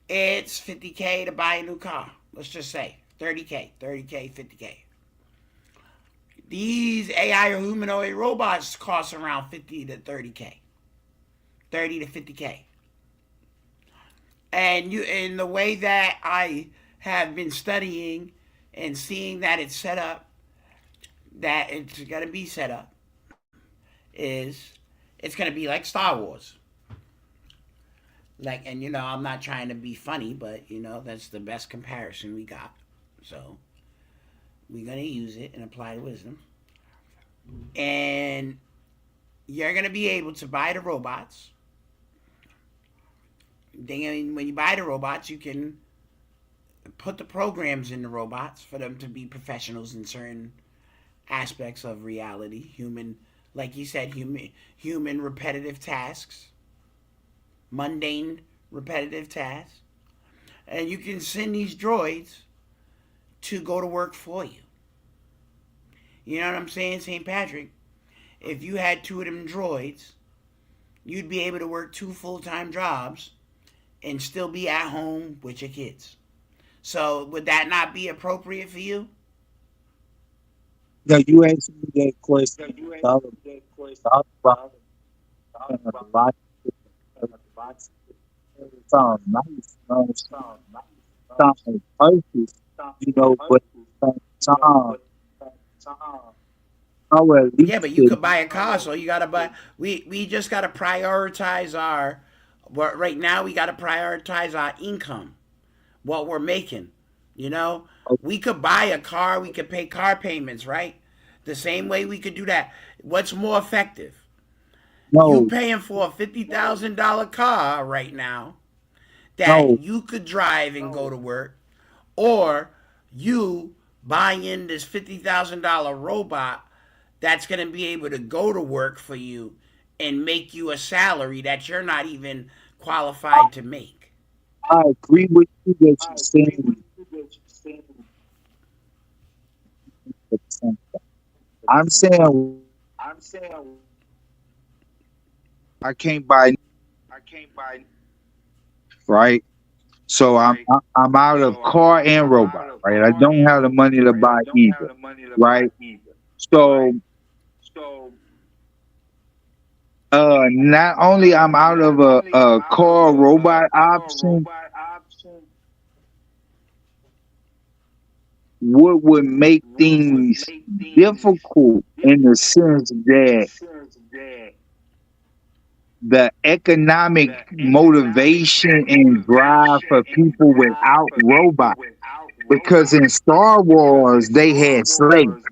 it's $50K to buy a new car. Let's just say $30K, $50K. These AI or humanoid robots cost around $50 to $30K. 30 to 50K. And in the way that I have been studying and seeing that it's set up, that it's going to be set up, is it's going to be like Star Wars. Like, and I'm not trying to be funny, but that's the best comparison we got. So we're going to use it and apply the wisdom. And you're going to be able to buy the robots. Then when you buy the robots, you can put the programs in the robots for them to be professionals in certain aspects of reality. Human, like you said, human repetitive tasks. Mundane repetitive tasks. And you can send these droids to go to work for you. You know what I'm saying, St. Patrick? If you had 2 of them droids, you'd be able to work 2 full-time jobs and still be at home with your kids. So would that not be appropriate for you? Yeah, you asked me that question. Sounds nice, sounds perfect, but at the same time, I would at Yeah, least but you could buy a car, so you gotta buy. We just gotta prioritize our. But right now, we gotta prioritize our income, what we're making. We could buy a car, we could pay car payments, right? The same way we could do that. What's more effective? You no, paying for a $50,000 car right now that no, you could drive and go to work, or you buying this $50,000 robot that's going to be able to go to work for you and make you a salary that you're not even qualified to make. I agree with you that you're saying. At the same time. I'm saying I can't buy, right? So I'm out of car and robot, right? I don't have the money to buy either, right? So not only I'm out of a car robot option, what would make things difficult in the sense that the economic motivation and drive for people without robots. Because in Star Wars, they had slaves.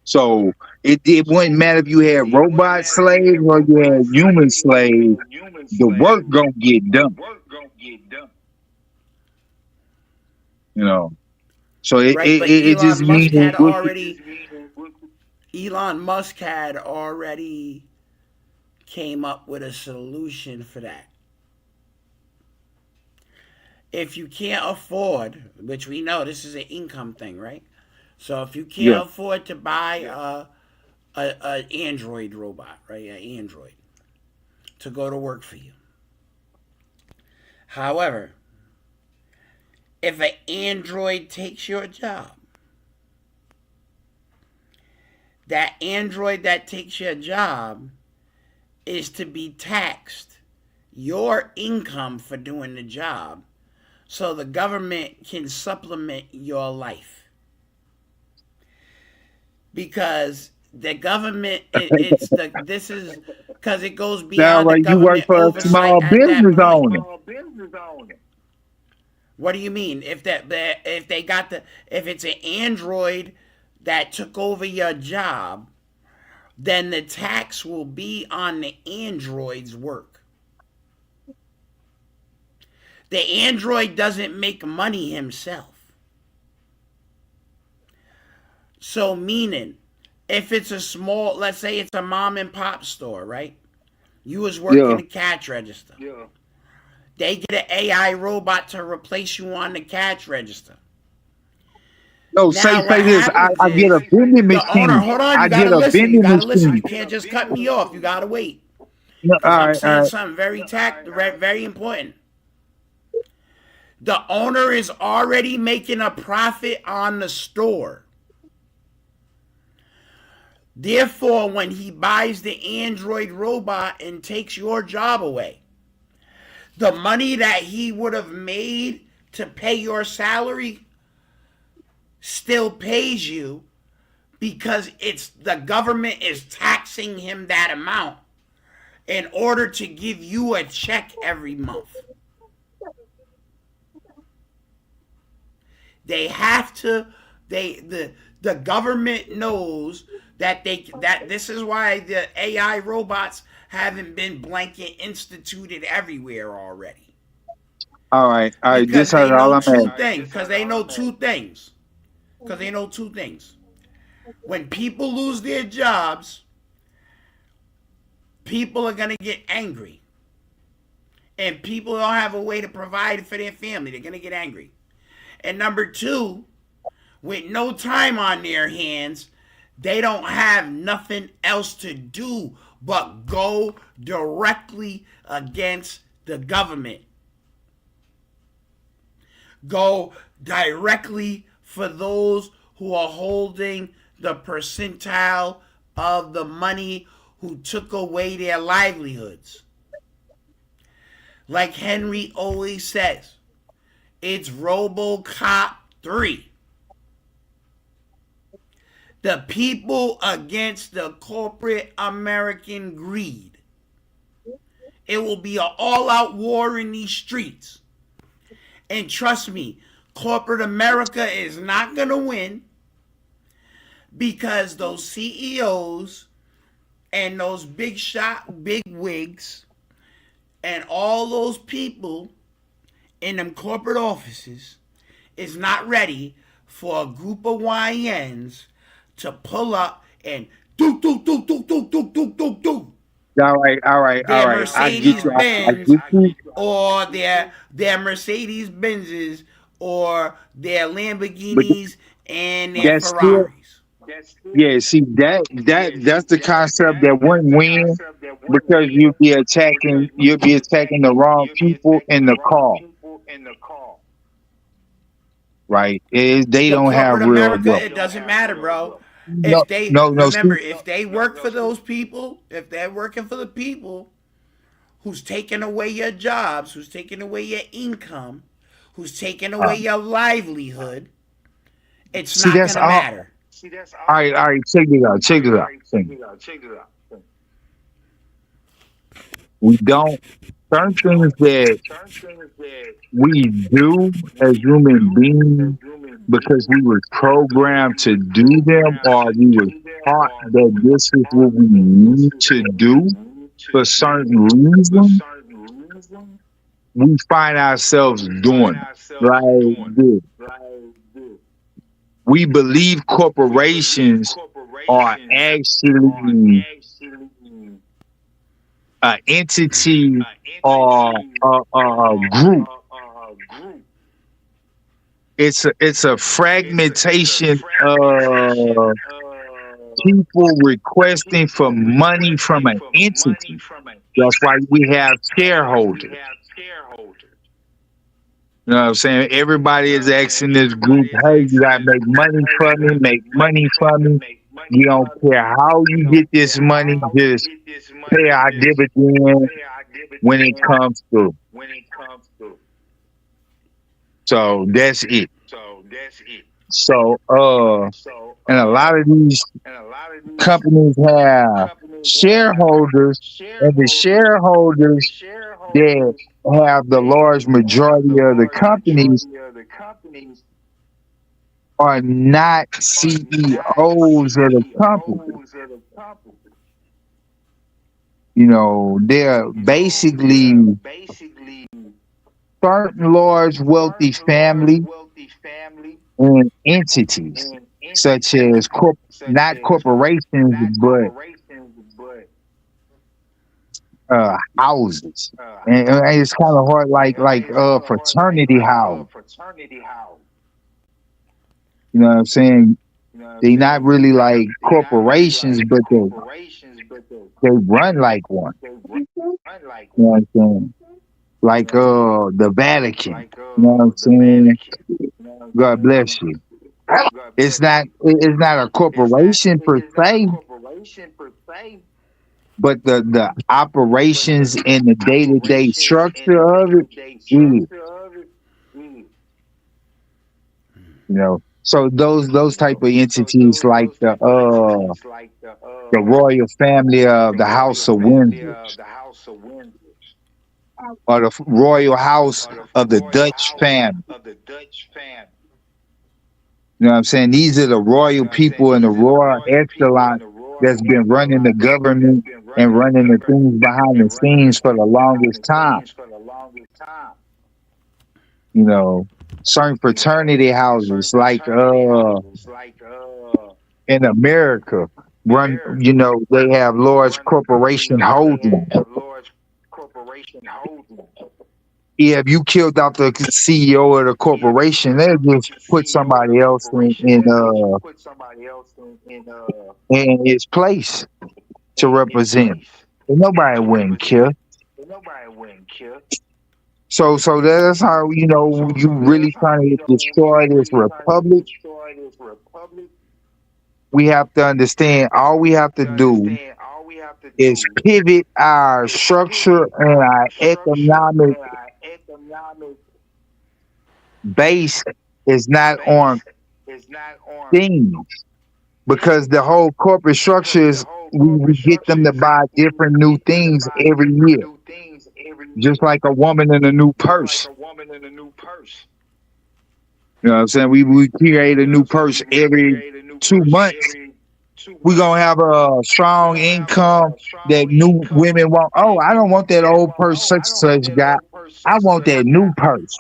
So it wouldn't matter if you had robot slaves or you had human slaves, the work gonna get done. So Right, but it just means Elon Musk had already came up with a solution for that. If you can't afford, which we know this is an income thing, right? So if you Yeah. can't afford to buy a Android robot, right, an Android to go to work for you. However, if an Android takes your job, that Android that takes your job is to be taxed your income for doing the job so the government can supplement your life. Because the government, this is because it goes Sound beyond the like you work government for a oversight small at that business point. owner. What do you mean? If it's an Android that took over your job, then the tax will be on the android's work. The android doesn't make money himself. So meaning, if it's a small, let's say it's a mom and pop store, right? You was working Yeah. the cash register. Yeah. They get an AI robot to replace you on the cash register. No, Now say what this. happens I get is a vending the owner, machine. hold on, I you get gotta a listen. You vending gotta listen. machine. You can't just cut me off. You gotta wait. No, Because I'm all saying right. something very important. The owner is already making a profit on the store. Therefore, when he buys the Android robot and takes your job away, the money that he would have made to pay your salary still pays you because it's the government is taxing him that amount in order to give you a check every month. They have to. The government knows that this is why the AI robots haven't been blanket instituted everywhere already. All right. All right. This Because is they all know I'm two at. things. Because they know two things. Because they know two things. When people lose their jobs, people are gonna get angry, and people don't have a way to provide for their family. They're gonna get angry. And number two, with no time on their hands, they don't have nothing else to do but go directly against the government. Go directly for those who are holding the percentile of the money who took away their livelihoods. Like Henry always says, it's RoboCop 3. The people against the corporate American greed. It will be an all-out war in these streets. And trust me, corporate America is not going to win because those CEOs and those big wigs and all those people in them corporate offices is not ready for a group of YNs to pull up and do. All right. All right. All Their right. I get Mercedes you. I Benz get you. or their Mercedes Benzes or their But Lamborghinis and their that's still, Ferraris. yeah. See that's the concept that wouldn't win because you'll be attacking the wrong people in the call. Right? They The don't have corporate real America, wealth. it doesn't matter, bro. No, If they no. remember, See, if they work for those people, if they're working for the people who's taking away your jobs, who's taking away your income, who's taking away your livelihood, it's see, not that's gonna all. matter. All right. All right. Check this out. Check this out. We don't certain things that we do as human beings because we were programmed to do them or we were taught that this is what we need to do for certain reason, we find ourselves doing it. Like this. We believe corporations are actually an entity or a group it's a fragmentation of people requesting for money from an entity. That's why we have shareholders. You know what I'm saying? Everybody is asking this group, hey, you gotta make money from me, make money from me. You don't care how you get this money, just pay our dividend when it comes through. So that's it. So and a lot of these companies have shareholders, and the shareholders that have the large majority of the companies are not CEOs of the company. You know, they're basically certain large wealthy families and entities, such as not corporations, but houses. And it's kind of hard, like fraternity house. You know what I'm saying? They're not really like corporations, but they run like one. You know what I'm saying? Like the Vatican. You know what I'm saying? God bless you. It's not a corporation per se, but the operations and the day-to-day structure of it is. You know, so those type of entities like the royal family of the House of Windsor, or the royal house of the Dutch family. You know what I'm saying? These are the royal people in the royal echelon that's been running the government and running the things behind the scenes for the longest time. You know, certain fraternity houses like in America run, you know, they have large corporation holdings. Yeah, if you killed out the CEO of the corporation, they'll just put somebody else in his place to represent. And nobody wouldn't care. So that's how, you know, you really trying to destroy this republic. We have to understand, all we have to do is pivot our structure and our economic base is not on things, because the whole corporate structure is we get them to buy different new things every year, just like a woman in a new purse. You know what I'm saying? We create a new purse every 2 months. We're gonna have a strong income that new women want. Oh, I don't want that old purse such and such got. I want that new purse.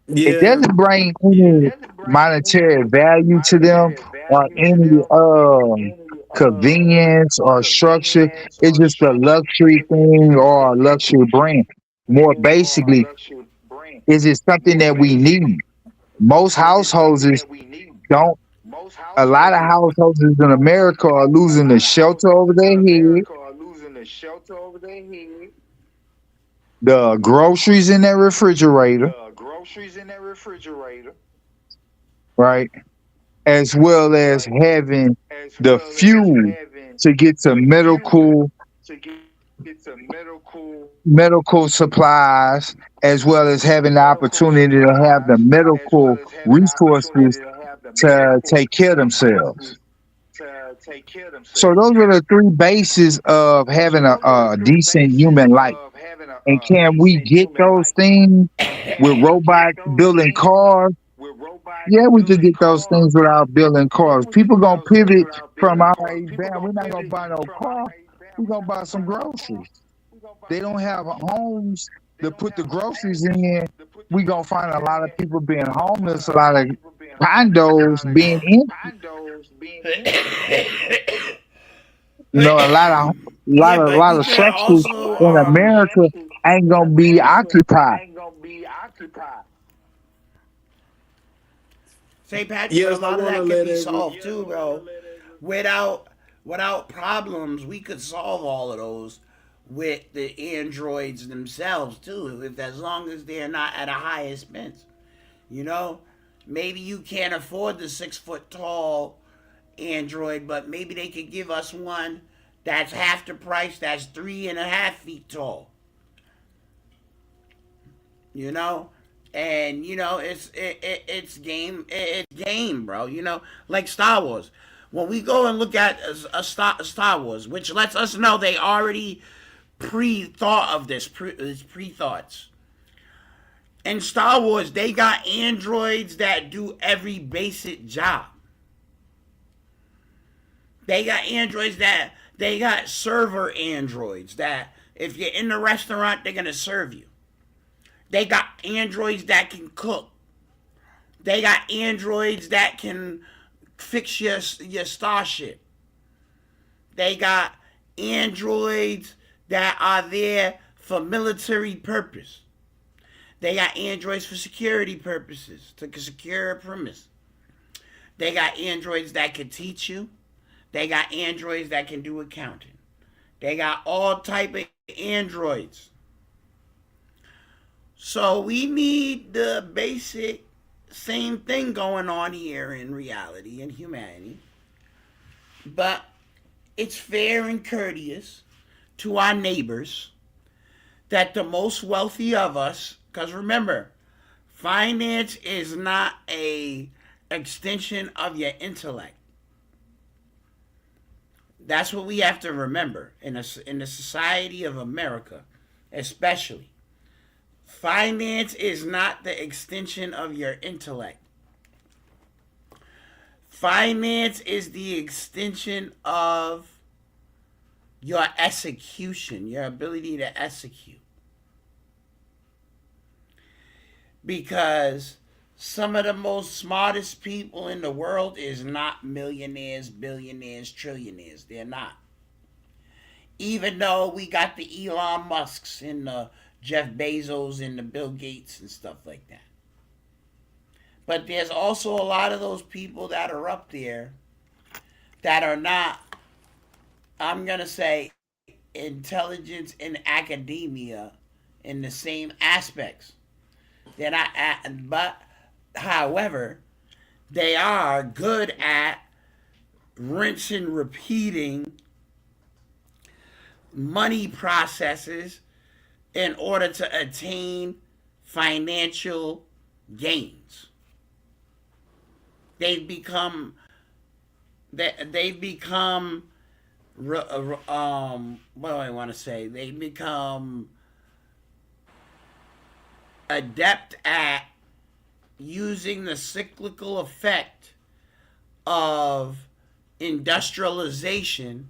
It Yeah. doesn't bring any monetary value to them or any convenience or structure. It's just a luxury thing or a luxury brand. More basically, is it something that we need? Most households don't. A lot of households in America are losing the shelter over their head, the groceries in their refrigerator, right? As well as having the fuel to get to medical supplies, as well as having the opportunity to have the medical resources to take care of themselves. So those are the three bases of having a decent human life. And can we get those things with robots building cars? Yeah, we could get those things without building cars. People gonna pivot from, all right, damn, we're not gonna buy no car. We're gonna buy some groceries. They don't have homes to put the groceries in. We gonna find a lot of people being homeless, a lot of condos being empty. You know, a Yeah, but lot you of can structures also in America ain't gonna be occupied. St. Patrick, but a Yes, I lot of want to that let can be every. solved too, bro. Without problems, we could solve all of those with the androids themselves too, if as long as they're not at a high expense. You know, maybe you can't afford the 6 foot tall android, but maybe they could give us one that's half the price, that's 3.5 feet tall. You know, and it's game, bro. You know, like Star Wars. When we go and look at a Star Wars, which lets us know they already pre-thought of this, pre-thoughts. In Star Wars, they got androids that do every basic job. They got androids they got server androids that if you're in the restaurant, they're going to serve you. They got androids that can cook. They got androids that can fix your starship. They got androids that are there for military purpose. They got androids for security purposes, to secure a premise. They got androids that can teach you. They got androids that can do accounting. They got all type of androids. So we need the basic same thing going on here in reality and humanity. But it's fair and courteous to our neighbors that the most wealthy of us, because remember, finance is not a extension of your intellect. That's what we have to remember in the society of America, especially. Finance is not the extension of your intellect. Finance is the extension of your execution, your ability to execute. Because some of the most smartest people in the world is not millionaires, billionaires, trillionaires. They're not. Even though we got the Elon Musks and the Jeff Bezos and the Bill Gates and stuff like that. But there's also a lot of those people that are up there that are not, I'm going to say, intelligence in academia in the same aspects. They're not but however, they are good at rinse and repeating money processes in order to attain financial gains. They've become what do I want to say? They become adept at using the cyclical effect of industrialization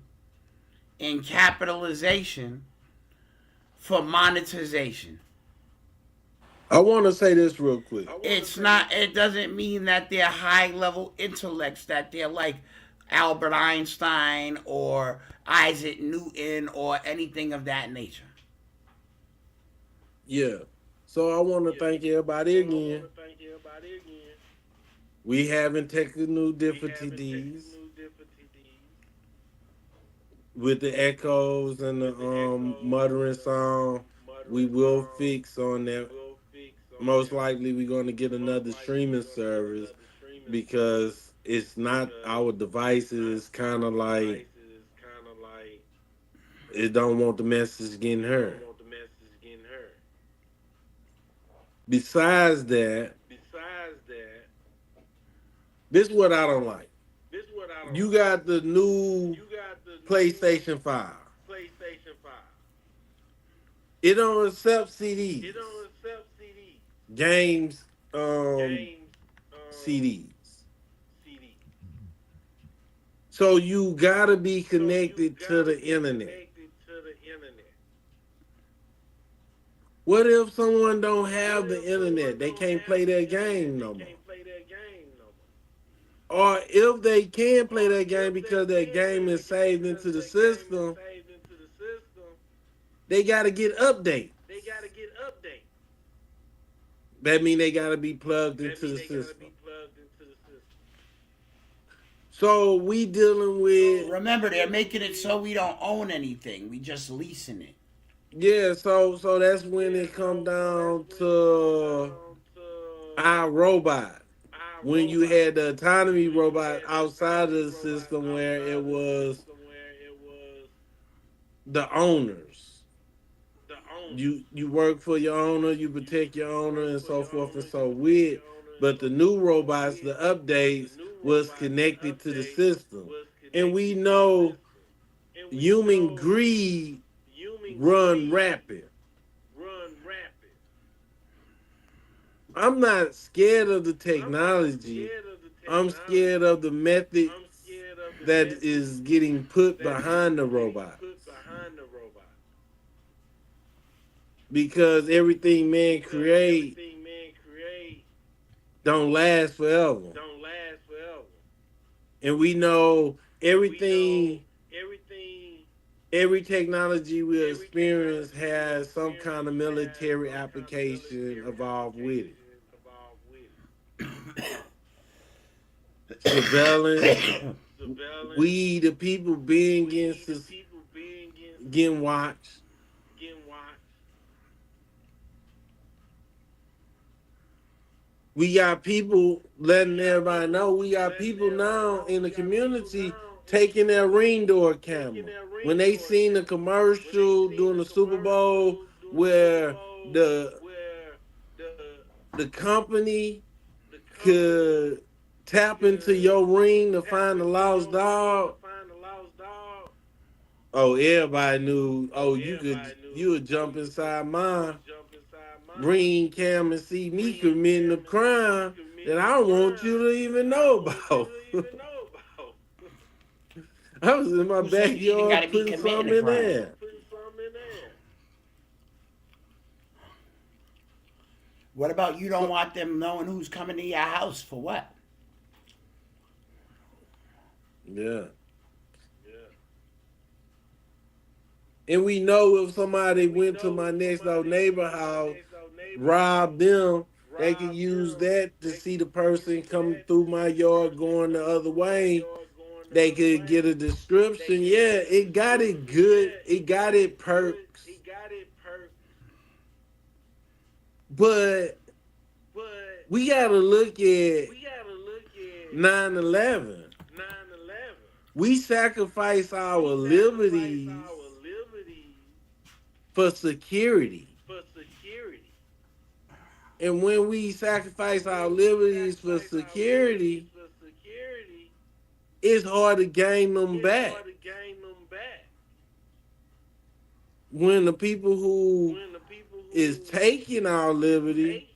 and capitalization for monetization. I want to say this real quick. It doesn't mean that they're high level intellects, that they're like Albert Einstein or Isaac Newton or anything of that nature. Yeah. So I want to thank everybody again. We having technical difficulties with the echoes and the muttering sound. We will fix on that. Most likely we're going to get another streaming service because it's not our devices. Kind of like it don't want the message getting heard. Besides that, this is what I don't like. You got the new PlayStation 5. It don't accept CDs. Games, CDs. So you gotta be connected to the internet. What if someone don't have the internet? They can't play their game no more. Or if they can play that game because that game is saved into the system, they gotta get updates. That means they gotta be plugged into the system. So we dealing with Remember, they're making it so we don't own anything. We just leasing it. yeah. So that's when it come down to our robot. When you had the autonomy robot outside of the system where it was the owners. You work for your owner, you protect your owner, and so forth and so with. But the new robots, the updates, was connected to the system, and we know human greed run rapid. I'm not scared of the technology. I'm scared of the method that is getting put behind the robots. Because everything man create don't last forever. And we know everything, every technology we experience has some kind of military application involved with it. Surveillance, we the people being getting watched. We got people letting everybody know. We got people now in the community taking their ring door camera. When they seen the commercial during the Super Bowl where the company could tap into your ring to find the lost dog. Oh, everybody knew. Oh, you would jump inside my ring cam and see me committing a crime that I don't want you to even know about. I was in my backyard putting something in there. What about you don't want them knowing who's coming to your house for what? Yeah. And we know if somebody went to my next door neighbor house, robbed them, they can use that to see the person coming through my yard going the other way. They could get a description. Yeah, it got it good. It got it perks. But we got to look at 9/11. We sacrifice our liberties for security. And when we sacrifice our liberties for security, it's hard to gain them back. When the people who is taking our liberty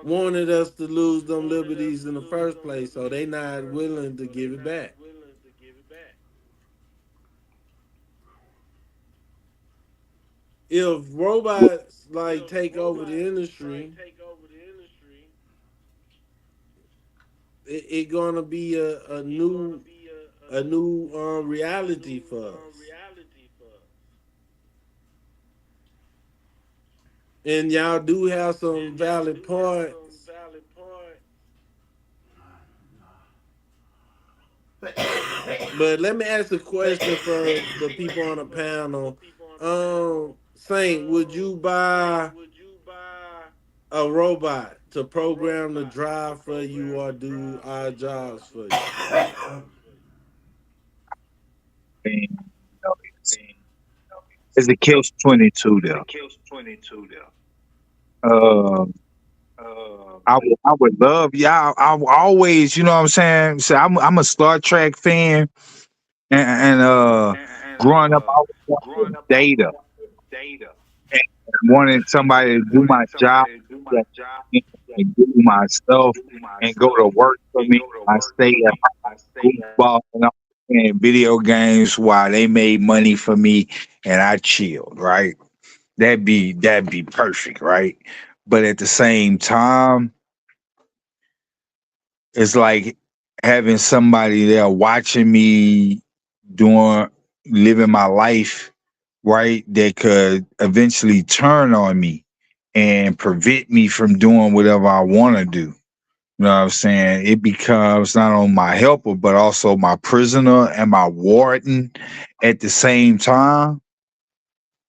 wanted us to lose them liberties in the first place, so they not willing to give it back. If robots like take over the industry, it gonna be a new reality for us. And y'all do have some valid points. But let me ask a question for the people on the panel. Saint, would you buy a robot to program the drive for you or do our jobs for you? It's a catch-22 there. I would love, yeah. I always, you know what I'm saying. So I'm a Star Trek fan, and growing up, I was watching Data and wanted somebody to do my job, and do my stuff, and go to work for me. I stay at football and I'm playing video games while they made money for me, and I chilled. Right, that'd be perfect, right? But at the same time, it's like having somebody there watching me living my life, right? That could eventually turn on me and prevent me from doing whatever I want to do. You know what I'm saying? It becomes not only my helper, but also my prisoner and my warden at the same time.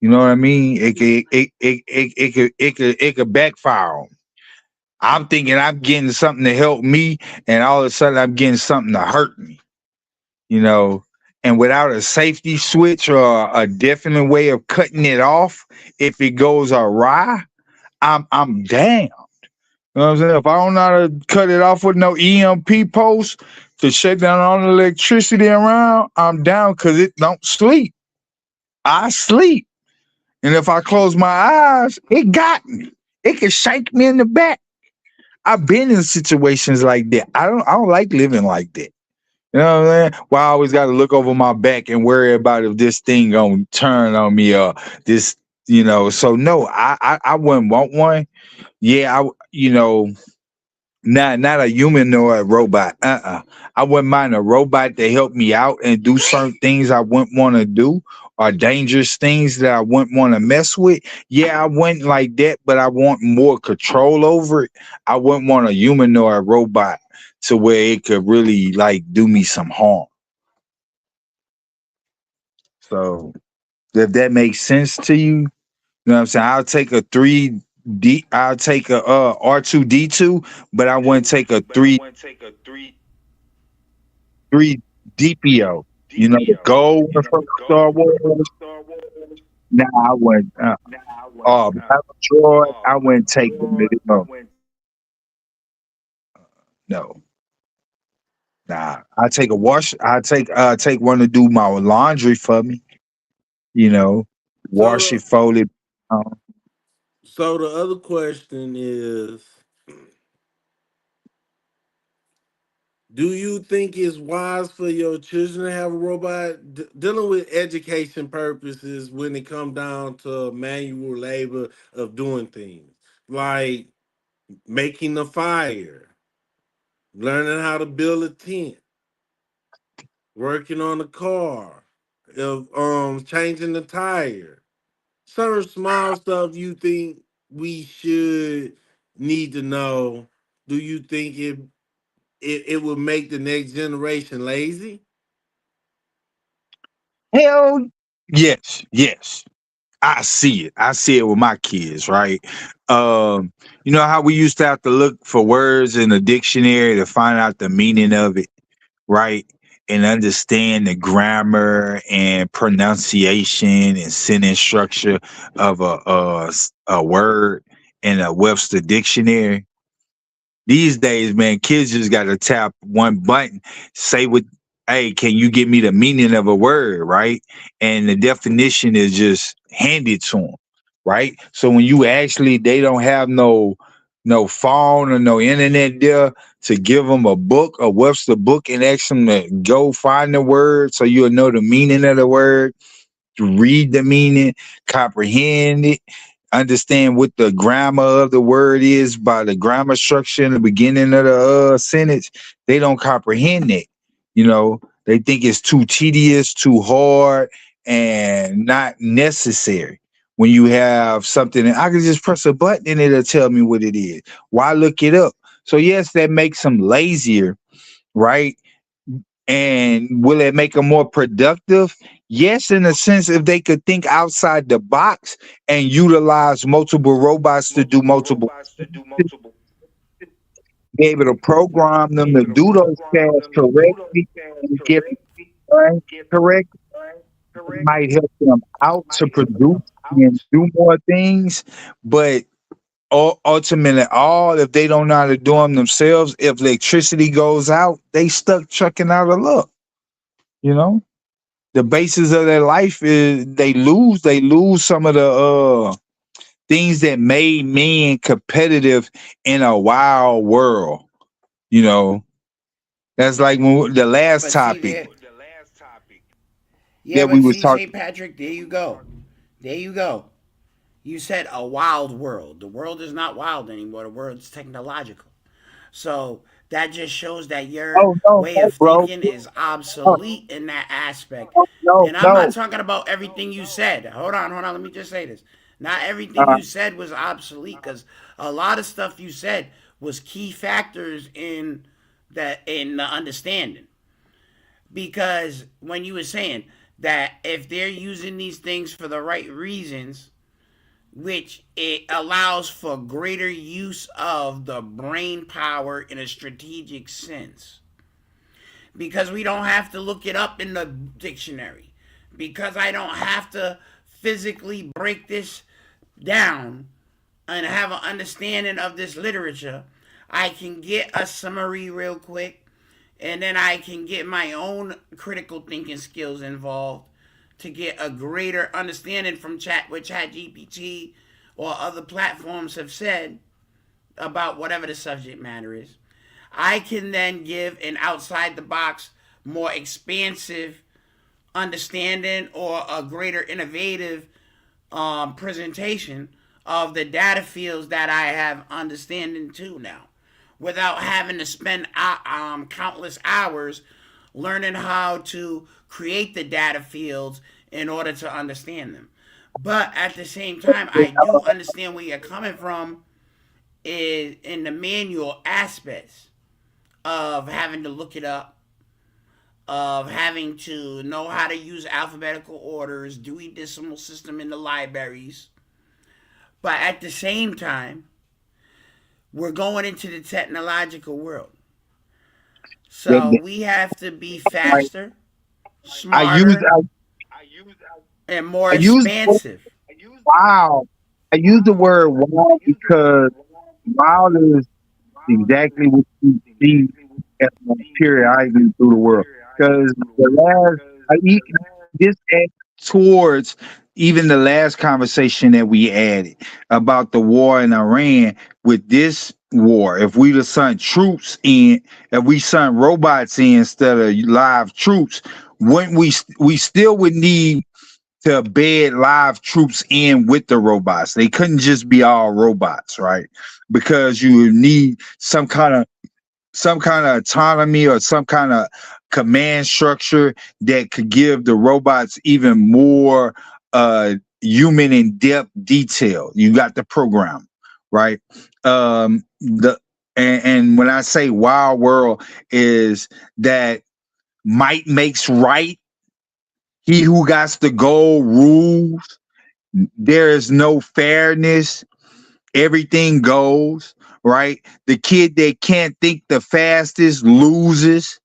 You know what I mean? It could backfire on me. I'm thinking I'm getting something to help me, and all of a sudden I'm getting something to hurt me. You know, and without a safety switch or a definite way of cutting it off, if it goes awry, I'm damned. You know what I'm saying? If I don't know how to cut it off with no EMP post to shut down all the electricity around, I'm down because it don't sleep. I sleep. And if I close my eyes, it got me. It can shake me in the back. I've been in situations like that. I don't like living like that. You know what I'm saying? Well, I always got to look over my back and worry about if this thing gonna turn on me or this, So no, I wouldn't want one. Yeah, not a human nor a robot. I wouldn't mind a robot to help me out and do certain things I wouldn't want to do or dangerous things that I wouldn't want to mess with. Yeah, I wouldn't like that, but I want more control over it. I wouldn't want a human nor a robot to where it could really like do me some harm. So if that makes sense to you, you know what I'm saying? I'll take a 3D, I'll take a R2D2, but I wouldn't take a 3 DPO. The gold one from Star Wars. Nah, I wouldn't. Battle Droid, I wouldn't take one of them. No, nah. I take a wash. I take one to do my laundry for me. You know, So wash it, fold it. the other question is, do you think it's wise for your children to have a robot? Dealing with education purposes when it come down to manual labor of doing things like making a fire, learning how to build a tent, working on a car, of changing the tire. Certain small stuff you think we should need to know. Do you think it would make the next generation lazy? Hell, yes, yes. I see it. I see it with my kids, right? You know how we used to have to look for words in the dictionary to find out the meaning of it, right? And understand the grammar and pronunciation and sentence structure of a word in a Webster dictionary. These days, man, kids just got to tap one button, say what, hey, can you give me the meaning of a word, right? And the definition is just handed to them, right? So when you actually, they don't have no phone or no internet there to give them a book, a Webster book, and ask them to go find the word so you'll know the meaning of the word, read the meaning, comprehend it, understand what the grammar of the word is by the grammar structure in the beginning of the sentence. They don't comprehend it. They think it's too tedious, too hard, and not necessary. When you have something, and I can just press a button and it'll tell me what it is. Why look it up? So yes, that makes them lazier, right? And will it make them more productive? Yes, in a sense, if they could think outside the box and utilize multiple robots to do multiple, be able to program them to do those tasks correctly and get it done correct, it might help them out to produce and do more things. But ultimately, all if they don't know how to do them themselves, if electricity goes out, they stuck chucking out of luck. You know. The basis of their life is they lose some of the things that made men competitive in a wild world. You know, that's like the last But see topic there, yeah, that we but was see, talking. St. Patrick, there you go. There you go. You said a wild world. The world is not wild anymore. The world's technological. So that just shows that your Oh no, way no, of bro. thinking is No, obsolete in that aspect. no, And I'm not no. talking about everything you said. Hold on. Let me just say this. Not everything Uh, you said was obsolete because a lot of stuff you said was key factors in the understanding. Because when you were saying that if they're using these things for the right reasons, which it allows for greater use of the brain power in a strategic sense. Because we don't have to look it up in the dictionary. Because I don't have to physically break this down and have an understanding of this literature. I can get a summary real quick, and then I can get my own critical thinking skills involved to get a greater understanding from what ChatGPT or other platforms have said about whatever the subject matter is. I can then give an outside the box, more expansive understanding or a greater innovative presentation of the data fields that I have understanding to now, without having to spend countless hours learning how to create the data fields in order to understand them. But at the same time, I do understand where you're coming from is in the manual aspects of having to look it up, of having to know how to use alphabetical orders, Dewey Decimal System in the libraries. But at the same time, we're going into the technological world. So we have to be faster, smarter, and more expansive. Wow. I use the word wow because wow is exactly what you see as periodically through the world. Because the last, this adds towards even the last conversation that we added about the war in Iran. With this war, if we just sent troops in, if we sent robots in instead of live troops, wouldn't we still would need to bed live troops in with the robots. They couldn't just be all robots, right? Because you would need some kind of autonomy or some kind of command structure that could give the robots even more human in depth detail. You got the program, right? And when I say wild world is that might makes right. He who got the gold rules. There is no fairness. Everything goes, right? The kid that can't think the fastest loses,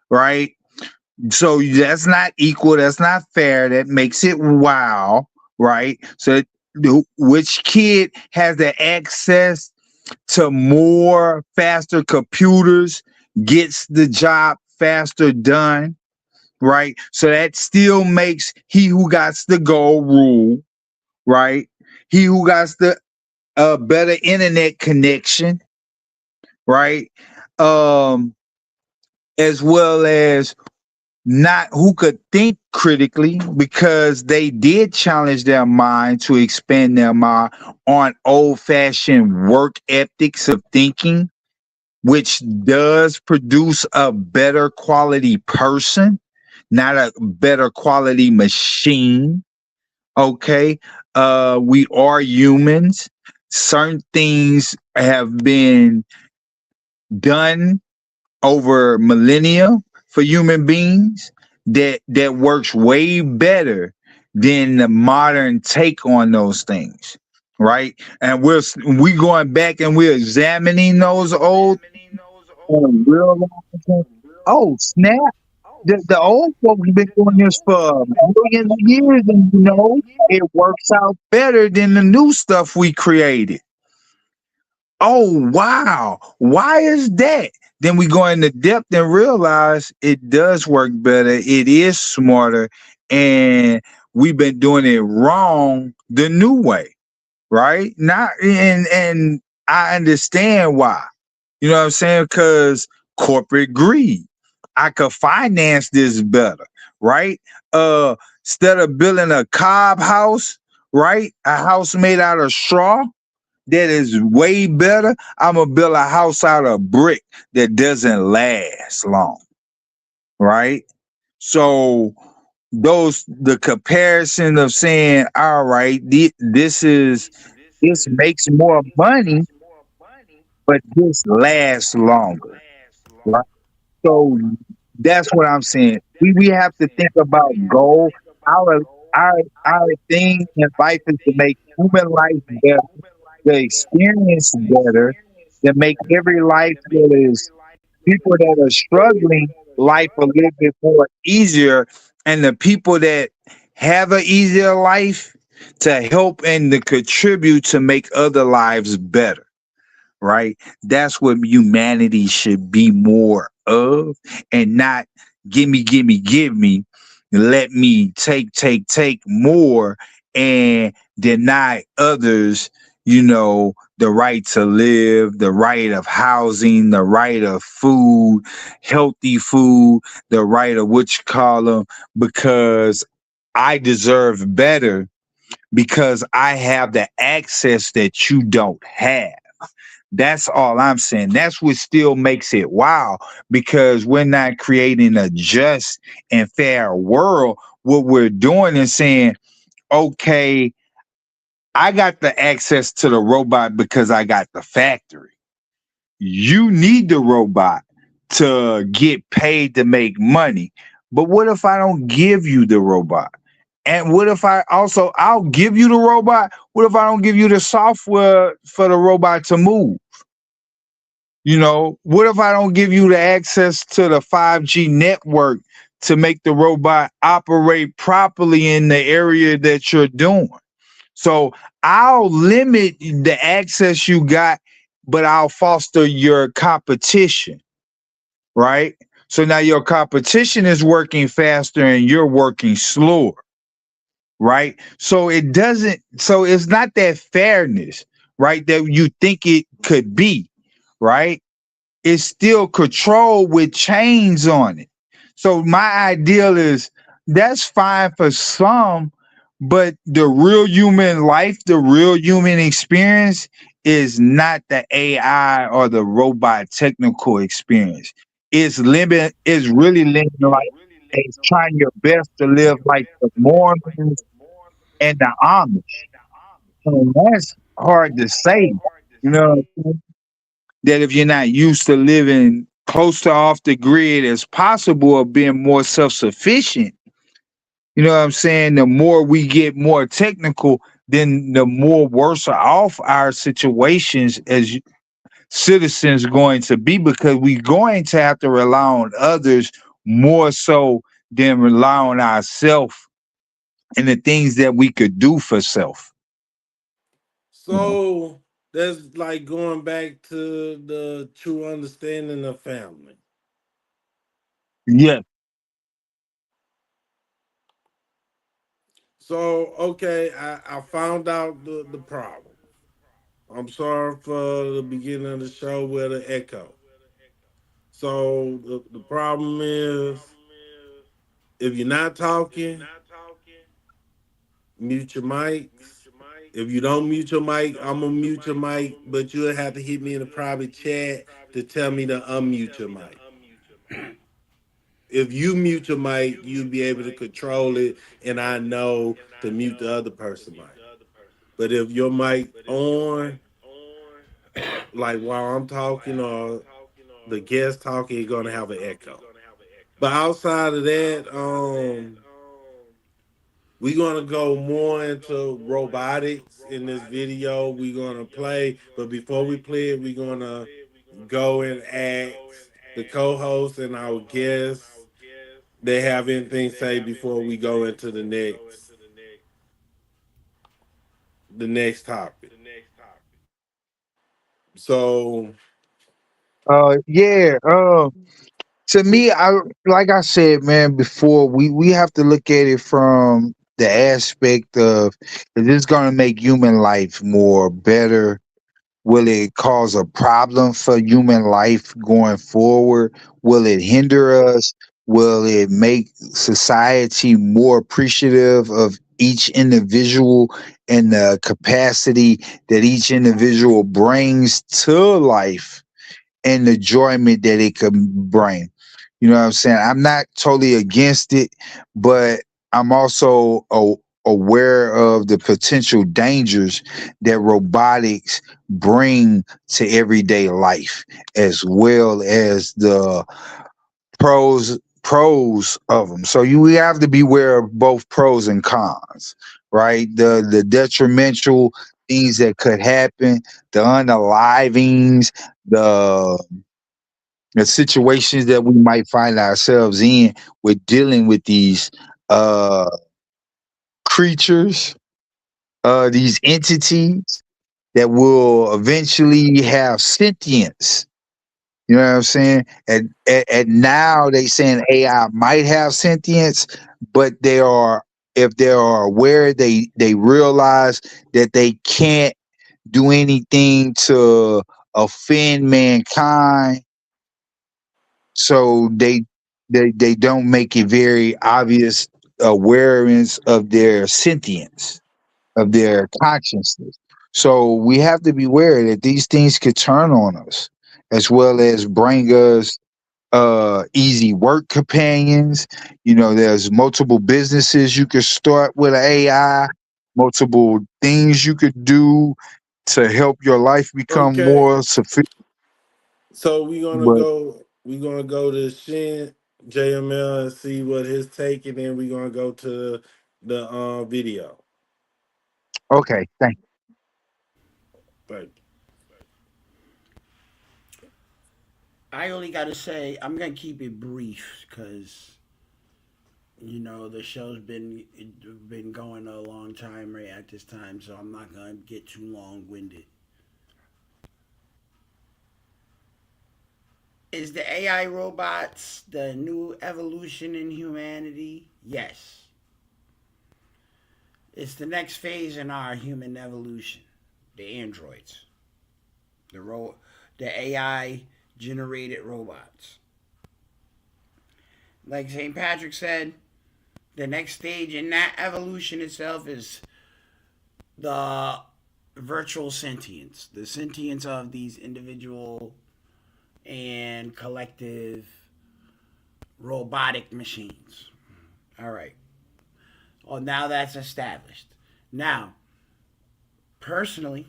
right? So that's not equal. That's not fair. That makes it wow, right? So which kid has the access to more faster computers gets the job faster done, right? So that still makes he who got the gold rule, right? He who got the better internet connection, right? As well as not who could think critically because they did challenge their mind to expand their mind on old-fashioned work ethics of thinking, which does produce a better quality person, not a better quality machine. Okay. We are humans. Certain things have been done over millennia for human beings that works way better than the modern take on those things, right? And we going back and we're examining those old and realizing, oh snap, the old folks have been doing this for millions of years, and it works out better than the new stuff we created. Oh wow, why is that? Then we go into depth and realize it does work better, it is smarter, and we've been doing it wrong the new way, right? Not and I understand why. You know what I'm saying? Because corporate greed. I could finance this better, right? Instead of building a cob house, right? A house made out of straw that is way better. I'm gonna build a house out of brick that doesn't last long, right? So the comparison of saying, all right, this makes more money, but this lasts longer, right? So that's what I'm saying. We have to think about goal. Our our thing in life is to make human life better, the experience better, to make every life that is people that are struggling life a little bit more easier, and the people that have an easier life to help and to contribute to make other lives better, right? That's what humanity should be more of, and not gimme, gimme, give me. Let me take more and deny others, the right to live, the right of housing, the right of food, healthy food, the right of what you call them, because I deserve better because I have the access that you don't have. That's all I'm saying. That's what still makes it wow, because we're not creating a just and fair world. What we're doing is saying, okay, I got the access to the robot because I got the factory. You need the robot to get paid to make money. But what if I don't give you the robot? And what if I'll give you the robot? What if I don't give you the software for the robot to move? What if I don't give you the access to the 5G network to make the robot operate properly in the area that you're doing? So I'll limit the access you got, but I'll foster your competition, right? So now your competition is working faster and you're working slower, right? So it's not that fairness, right? That you think it could be, right? It's still controlled with chains on it. So my ideal is that's fine for some, but the real human life, the real human experience is not the AI or the robot technical experience. It's really living like it's trying your best to live like the Mormons and the Amish. And that's hard to say. You know, that if you're not used to living close to off the grid as possible or being more self-sufficient, you know what I'm saying? The more we get more technical, then the more worse off our situations as citizens going to be, because we're going to have to rely on others more so than rely on ourselves and the things that we could do for self. So that's like going back to the true understanding of family. Yeah. So, okay, I found out the problem. I'm sorry for the beginning of the show with the echo. So, the problem is if you're not talking, mute your mics. If you don't mute your mic, I'm gonna mute your mic, but you'll have to hit me in a private chat to tell me to unmute your mic. If you mute your mic, you'll be able to control it, and I know to mute the other person's mic. But if your mic on, like while I'm talking or the guest talking, you're gonna have an echo. But outside of that, we're gonna go more into robotics in this video. We're gonna play, but before we play it, we're gonna go and ask the co-host and our guests they have anything to say before we go into the next topic. So Yeah. To me, I like I said, man, before we have to look at it from the aspect of, is this going to make human life more better? Will it cause a problem for human life going forward? Will it hinder us? Will it make society more appreciative of each individual and the capacity that each individual brings to life and the enjoyment that it can bring? You know what I'm saying? I'm not totally against it, but I'm also aware of the potential dangers that robotics bring to everyday life, as well as the pros of them. So we have to be aware of both pros and cons, right? The detrimental things that could happen, the unalivings, the the situations that we might find ourselves in with dealing with these uh creatures, these entities that will eventually have sentience. You know what I'm saying? And now they saying AI might have sentience, but they are, if they are aware, they realize that they can't do anything to offend mankind, so they don't make it very obvious awareness of their sentience, of their consciousness. So we have to be aware that these things could turn on us, as well as bring us easy work companions. You know, there's multiple businesses you could start with AI, multiple things you could do to help your life become Okay, more sufficient. so But we're gonna go to Shin JML and see what his take, and then we're gonna go to the video. okay, thank Right. I only got to say, I'm going to keep it brief because, you know, the show's been going a long time right at this time, so I'm not going to get too long winded. Is the AI robots the new evolution in humanity? Yes. It's the next phase in our human evolution. The androids, the AI generated robots. Like St. Patrick said, the next stage in that evolution itself is the virtual sentience, the sentience of these individual and collective robotic machines. All right. Well, now that's established. Now, personally,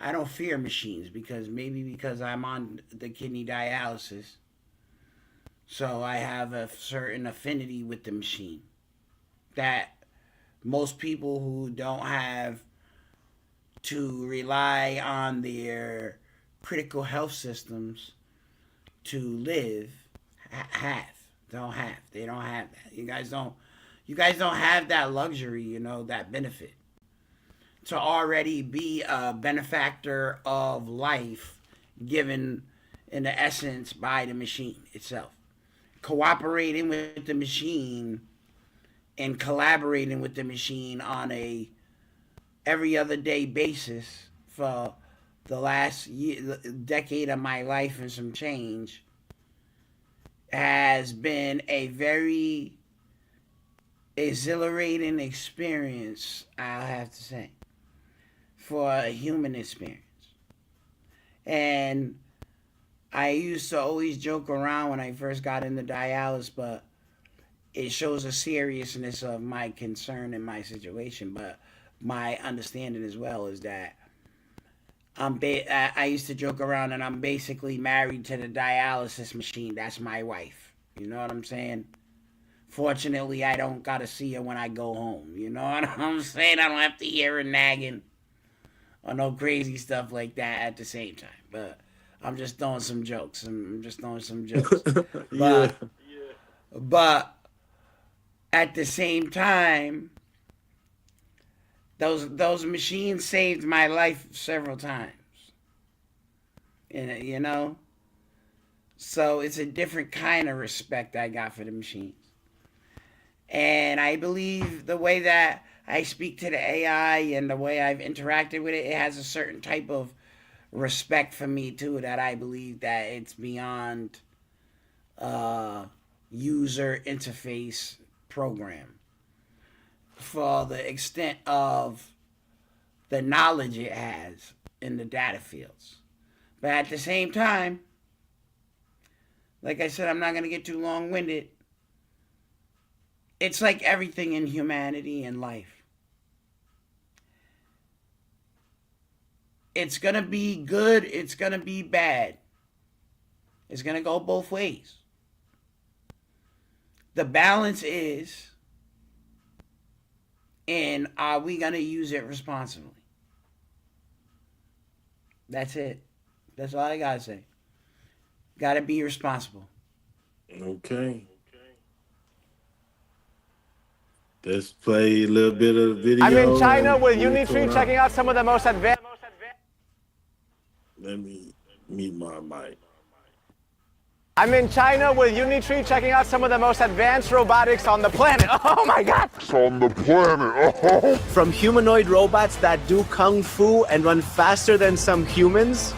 I don't fear machines because I'm on the kidney dialysis, so I have a certain affinity with the machine that most people who don't have to rely on their critical health systems to live have don't have they don't have that. You guys don't have that luxury, that benefit to already be a benefactor of life given in the essence by the machine itself, cooperating with the machine and collaborating with the machine on a every other day basis for the last decade of my life and some change has been a very exhilarating experience, I'll have to say, for a human experience. And I used to always joke around when I first got into dialysis, but it shows the seriousness of my concern and my situation. But my understanding as well is that I used to joke around and I'm basically married to the dialysis machine. That's my wife. You know what I'm saying? Fortunately, I don't gotta see her when I go home. You know what I'm saying? I don't have to hear her nagging or no crazy stuff like that at the same time. But I'm just throwing some jokes. I'm just throwing some jokes. Yeah. But at the same time, those machines saved my life several times. And so it's a different kind of respect I got for the machines. And I believe the way that I speak to the AI and the way I've interacted with it, it has a certain type of respect for me too, that I believe that it's beyond user interface program for the extent of the knowledge it has in the data fields. But at the same time, like I said, I'm not going to get too long winded. It's like everything in humanity and life. It's going to be good. It's going to be bad. It's going to go both ways. The balance is, and are we going to use it responsibly? That's it. That's all I got to say. Got to be responsible. Okay. Let's play a little bit of the video. I'm in China with Unitree checking out some of the most advanced. Let me mute my mic. I'm in China with Unitree checking out some of the most advanced robotics on the planet. Oh my God! On the planet. Oh. From humanoid robots that do kung fu and run faster than some humans,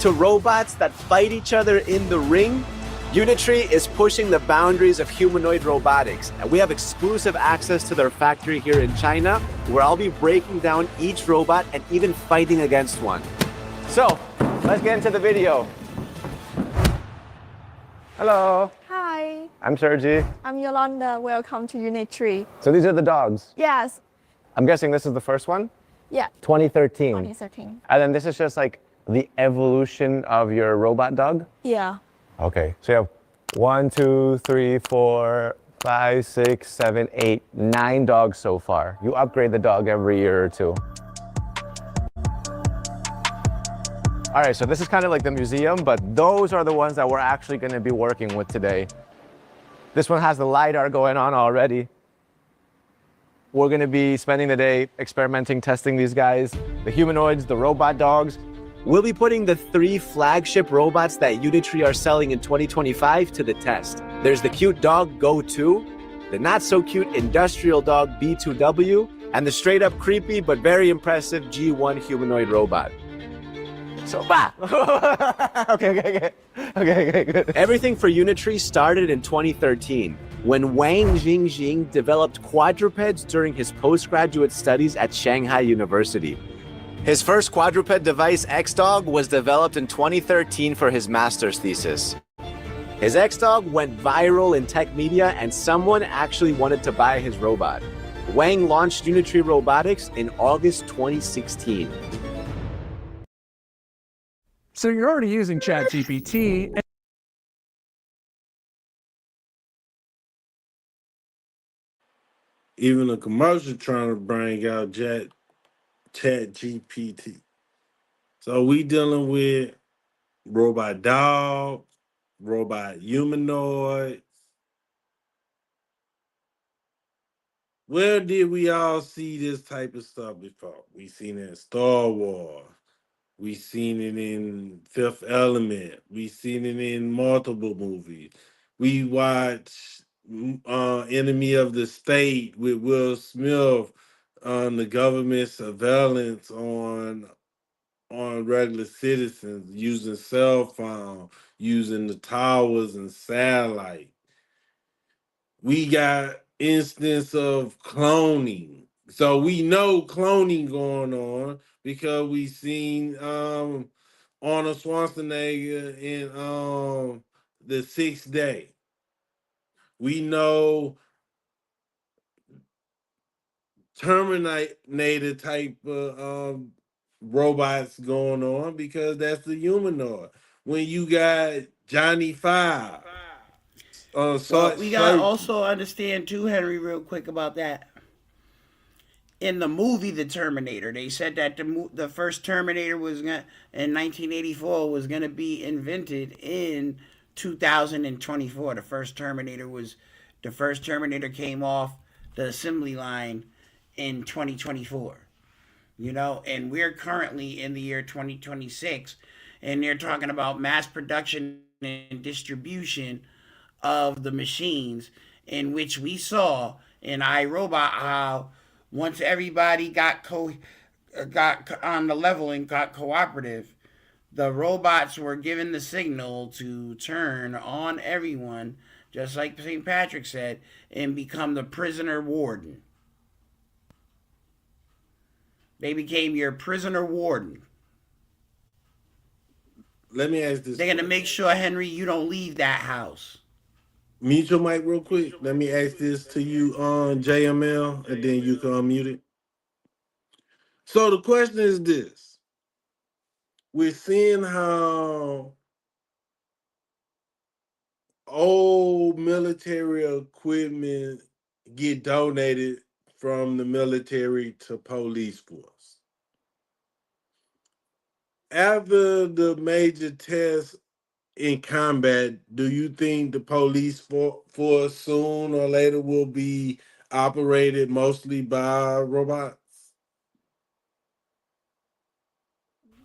to robots that fight each other in the ring, Unitree is pushing the boundaries of humanoid robotics. And we have exclusive access to their factory here in China, where I'll be breaking down each robot and even fighting against one. So, let's get into the video. Hello. Hi. I'm Sergi. I'm Yolanda. Welcome to Unitree. So these are the dogs. Yes. I'm guessing this is the first one? Yeah. 2013. 2013. And then this is just like the evolution of your robot dog? Yeah. Okay, so you have 1, 2, 3, 4, 5, 6, 7, 8, 9 dogs so far. You upgrade the dog every year or two. All right, so this is kind of like the museum, but those are the ones that we're actually going to be working with today. This one has the LiDAR going on already. We're going to be spending the day experimenting, testing these guys, the humanoids, the robot dogs. We'll be putting the 3 flagship robots that Unitree are selling in 2025 to the test. There's the cute dog Go 2, the not so cute industrial dog B2W, and the straight up creepy but very impressive G1 humanoid robot. So, okay, good. Everything for Unitree started in 2013 when Wang Jingjing developed quadrupeds during his postgraduate studies at Shanghai University. His first quadruped device, X-Dog, was developed in 2013 for his master's thesis. His X-Dog went viral in tech media and someone actually wanted to buy his robot. Wang launched Unitree Robotics in August 2016. So you're already using ChatGPT. Even a commercial trying to bring out ChatGPT. So we dealing with robot dog, robot humanoid. Where did we all see this type of stuff before? We seen it in Star Wars. We seen it in Fifth Element. We seen it in multiple movies. We watched Enemy of the State with Will Smith on the government surveillance on regular citizens using cell phone, using the towers and satellite. We got instance of cloning. So we know cloning going on because we seen Arnold Schwarzenegger in The Sixth Day. We know Terminator type of robots going on because that's the humanoid. When you got Johnny Five. Well, we gotta also understand too, Henry, real quick about that. In the movie The Terminator, they said that the first Terminator was in 1984 was gonna be invented in 2024. The first Terminator came off the assembly line in 2024. You know, and we're currently in the year 2026, and they're talking about mass production and distribution of the machines, in which we saw in iRobot how once everybody got on the level and got cooperative, the robots were given the signal to turn on everyone, just like St. Patrick said, and become the prisoner warden. They became your prisoner warden. Let me ask this. They're going to make sure, Henry, you don't leave that house. Mute your mic real quick. Let me ask this to you on JML, and then you can unmute it. So the question is this: we're seeing how old military equipment get donated from the military to police force. After the major tests in combat, do you think the police force soon or later will be operated mostly by robots?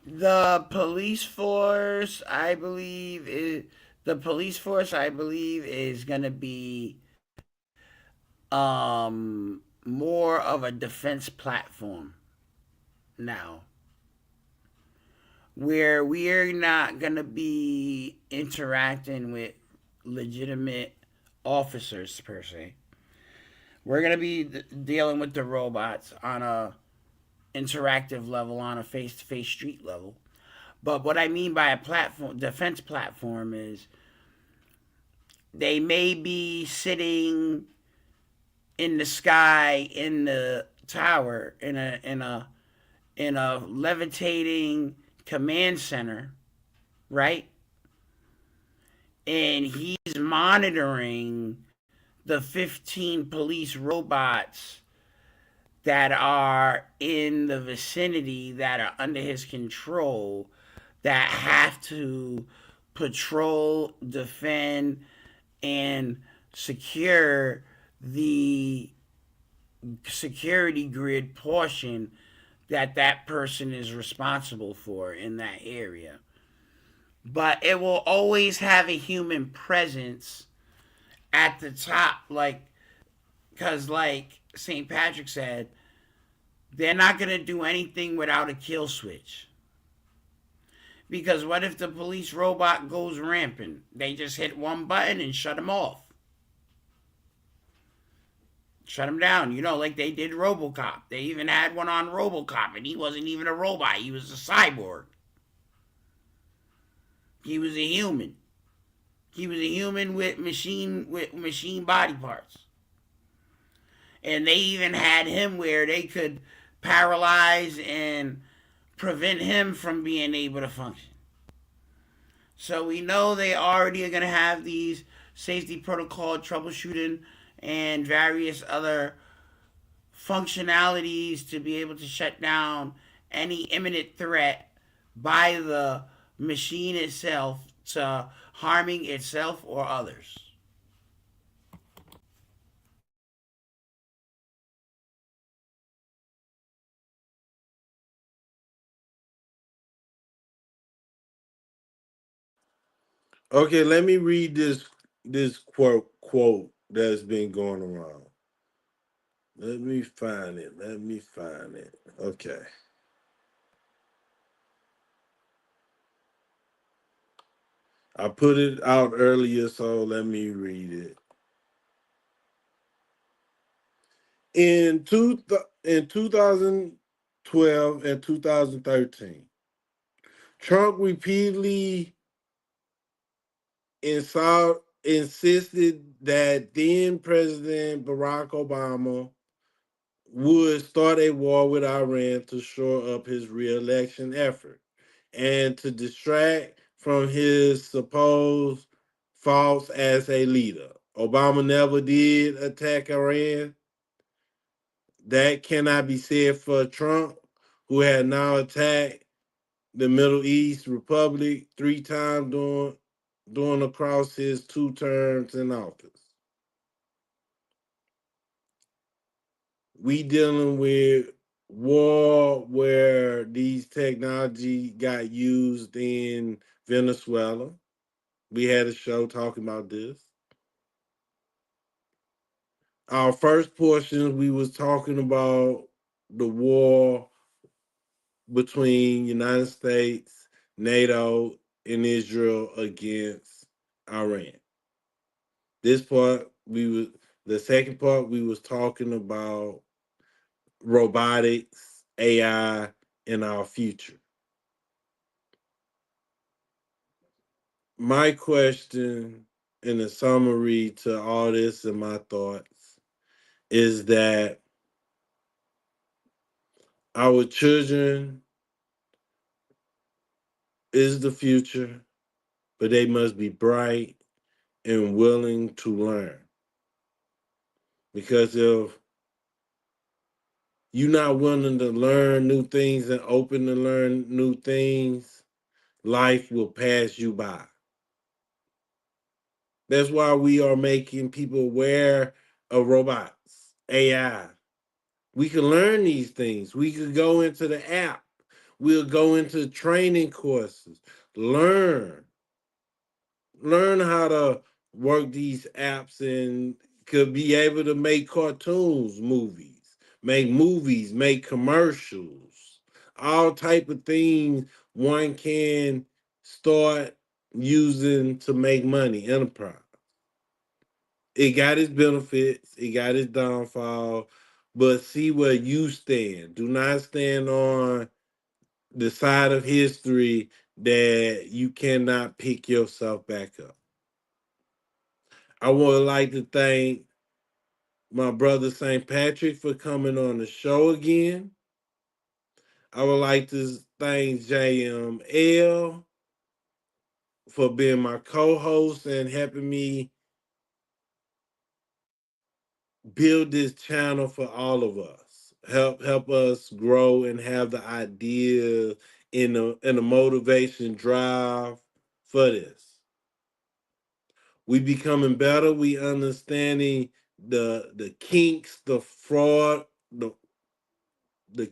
The police force, I believe, is gonna be more of a defense platform now, where we're not gonna be interacting with legitimate officers per se. We're gonna be dealing with the robots on a interactive level, on a face-to-face street level. But what I mean by a platform, defense platform, is they may be sitting in the sky in the tower in a levitating command center, right? And he's monitoring the 15 police robots that are in the vicinity, that are under his control, that have to patrol, defend, and secure the security grid portion that that person is responsible for in that area. But it will always have a human presence at the top, like, because like St. Patrick said, they're not going to do anything without a kill switch. Because what if the police robot goes rampant? They just hit one button and shut him off. Shut him down, like they did RoboCop. They even had one on RoboCop, and he wasn't even a robot. He was a cyborg. He was a human. He was a human with machine body parts. And they even had him where they could paralyze and prevent him from being able to function. So we know they already are going to have these safety protocol troubleshooting and various other functionalities to be able to shut down any imminent threat by the machine itself to harming itself or others. Okay, let me read this quote that's been going around. Let me find it. Okay. I put it out earlier, so let me read it. In 2012 and 2013, Trump repeatedly insisted that then President Barack Obama would start a war with Iran to shore up his re-election effort and to distract from his supposed faults as a leader. Obama never did attack Iran. That cannot be said for Trump, who had now attacked the Middle East Republic 3 times during across his 2 terms in office. We dealing with war where these technology got used in Venezuela. We had a show talking about this. Our first portion, we was talking about the war between United States, NATO, and Israel against Iran. This part, the second part, we was talking about robotics, AI, in our future. My question in a summary to all this and my thoughts is that our children is the future, but they must be bright and willing to learn. Because if you're not willing to learn new things and open to learn new things, life will pass you by. That's why we are making people aware of robots, AI. We can learn these things. We could go into the app. We'll go into training courses, learn how to work these apps and could be able to make cartoons, movies, make commercials, all type of things one can start using to make money, enterprise. It got its benefits, it got its downfall, but see where you stand. Do not stand on the side of history that you cannot pick yourself back up. I would like to thank my brother St. Patrick for coming on the show again. I would like to thank JML for being my co-host and helping me build this channel for all of us. Help us grow and have the idea and the motivation drive for this. We becoming better. We understanding the kinks, the fraud, the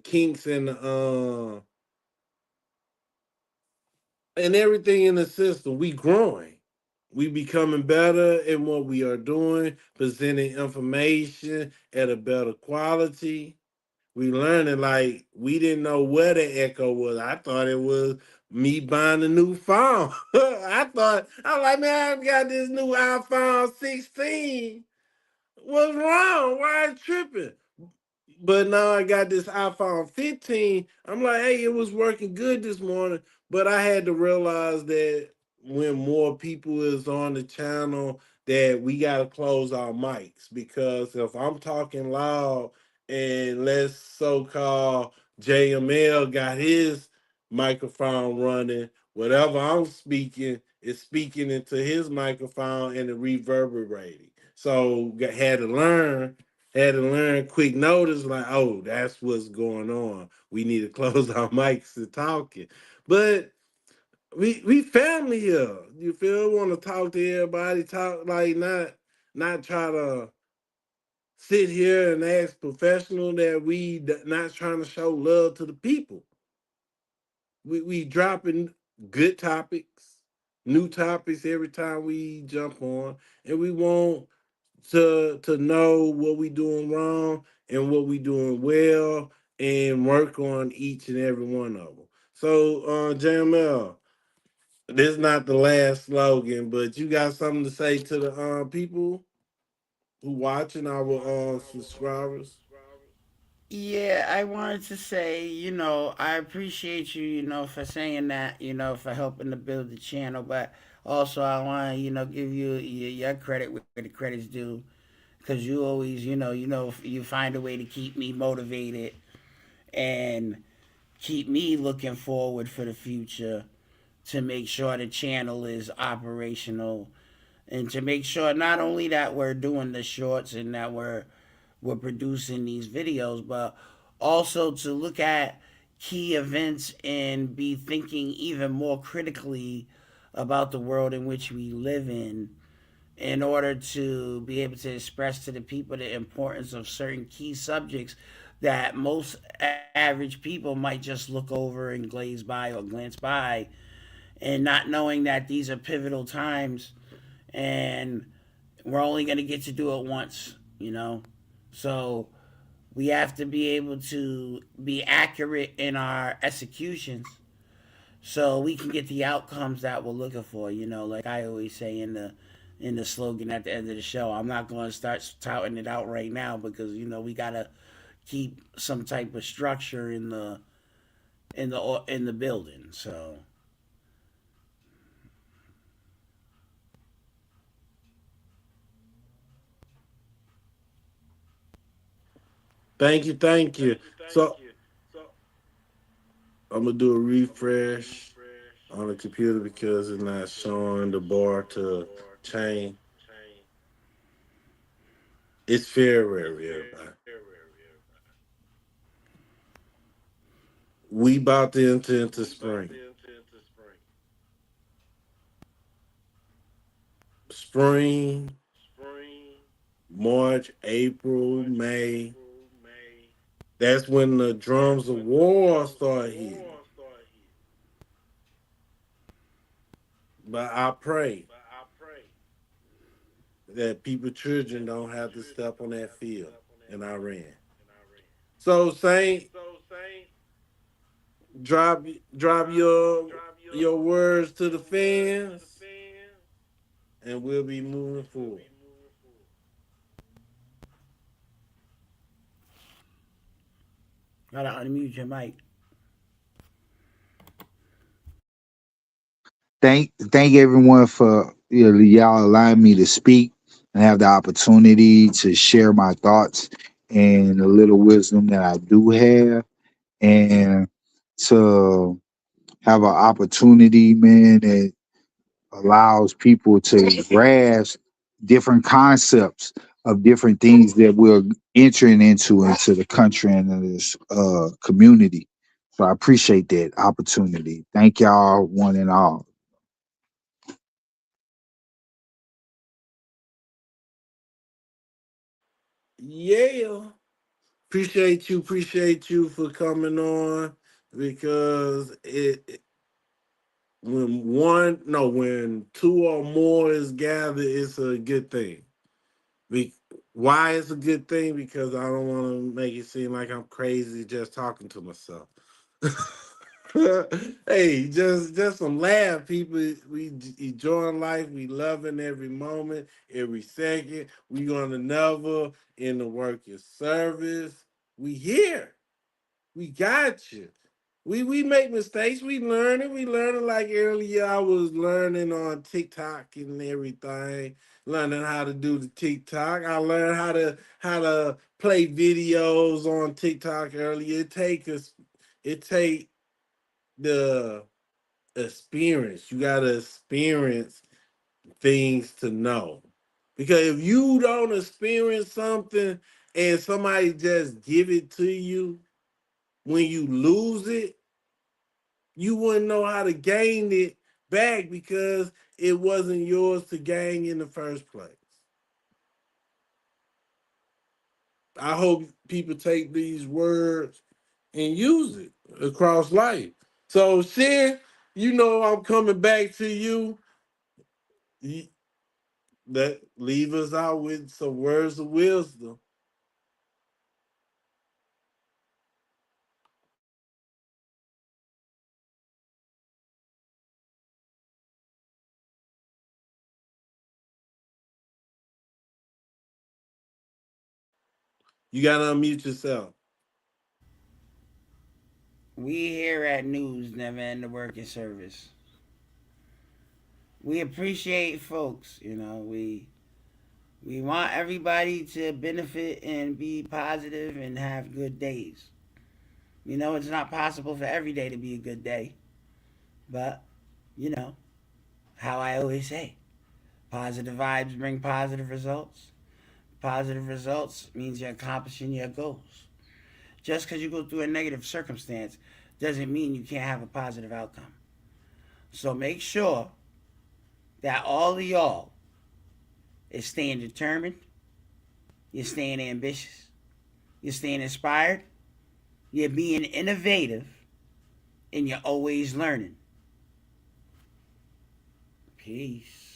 kinks and everything in the system. We growing. We becoming better in what we are doing, presenting information at a better quality. We learning like we didn't know where the echo was. I thought it was me buying a new phone. I was like, man, I got this new iPhone 16. What's wrong? Why it tripping? But now I got this iPhone 15. I'm like, hey, it was working good this morning. But I had to realize that when more people is on the channel, that we gotta close our mics because if I'm talking loud and let's so-called JML got his microphone running, whatever I'm speaking is speaking into his microphone and it reverberating. So had to learn quick notice, like, oh, that's what's going on. We need to close our mics and talking. But we family here. You feel? Want to talk to everybody, talk like not try to sit here and act professional that we not trying to show love to the people. We dropping good topics, new topics every time we jump on, and we want to know what we doing wrong and what we doing well and work on each and every one of them. So, JML, this is not the last slogan, but you got something to say to the people who watching our subscribers? Yeah, I wanted to say, I appreciate you, for saying that, for helping to build the channel, but also I want to, give you your credit where the credit's due, because you always, you find a way to keep me motivated and keep me looking forward for the future to make sure the channel is operational and to make sure not only that we're doing the shorts and that we're producing these videos, but also to look at key events and be thinking even more critically about the world in which we live in order to be able to express to the people the importance of certain key subjects that most average people might just look over and glaze by or glance by, and not knowing that these are pivotal times and we're only going to get to do it once. So we have to be able to be accurate in our executions so we can get the outcomes that we're looking for. Like I always say in the slogan at the end of the show, I'm not going to start touting it out right now because we got to keep some type of structure in the building. So Thank you, thank you. So I'm gonna do a refresh on the computer because it's not showing the bar to change. It's February, everybody. We about to enter into spring. Spring, March, April, May. That's when the drums of war start hitting. But I pray that people, children, don't have to step on that field in Iran. So, Saint, drop your words to the fans, and we'll be moving forward. Gotta unmute your mic. Thank everyone for y'all allowing me to speak and have the opportunity to share my thoughts and the little wisdom that I do have, and to have an opportunity, man, that allows people to grasp different concepts of different things that we're entering into the country and in this community. So I appreciate that opportunity. Thank y'all, one and all. Yeah. Appreciate you for coming on, because when two or more is gathered, it's a good thing. Why it's a good thing? Because I don't want to make it seem like I'm crazy just talking to myself. Hey, just some laugh, people. We enjoying life. We loving every moment, every second. We gonna never in the work your service. We here. We got you. We make mistakes. We learning. We learning, like earlier. I was learning on TikTok and everything. Learning how to do the TikTok. I learned how to play videos on TikTok earlier. It take the experience. You gotta experience things to know. Because if you don't experience something and somebody just give it to you, when you lose it, you wouldn't know how to gain it back because it wasn't yours to gain in the first place. I hope people take these words and use it across life. So, Shin, I'm coming back to you. That leave us out with some words of wisdom. You gotta unmute yourself. We here at News never end the working service. We appreciate folks. We want everybody to benefit and be positive and have good days. It's not possible for every day to be a good day, but how I always say, positive vibes bring positive results. Positive results means you're accomplishing your goals. Just because you go through a negative circumstance doesn't mean you can't have a positive outcome. So make sure that all of y'all is staying determined, you're staying ambitious, you're staying inspired, you're being innovative, and you're always learning. Peace.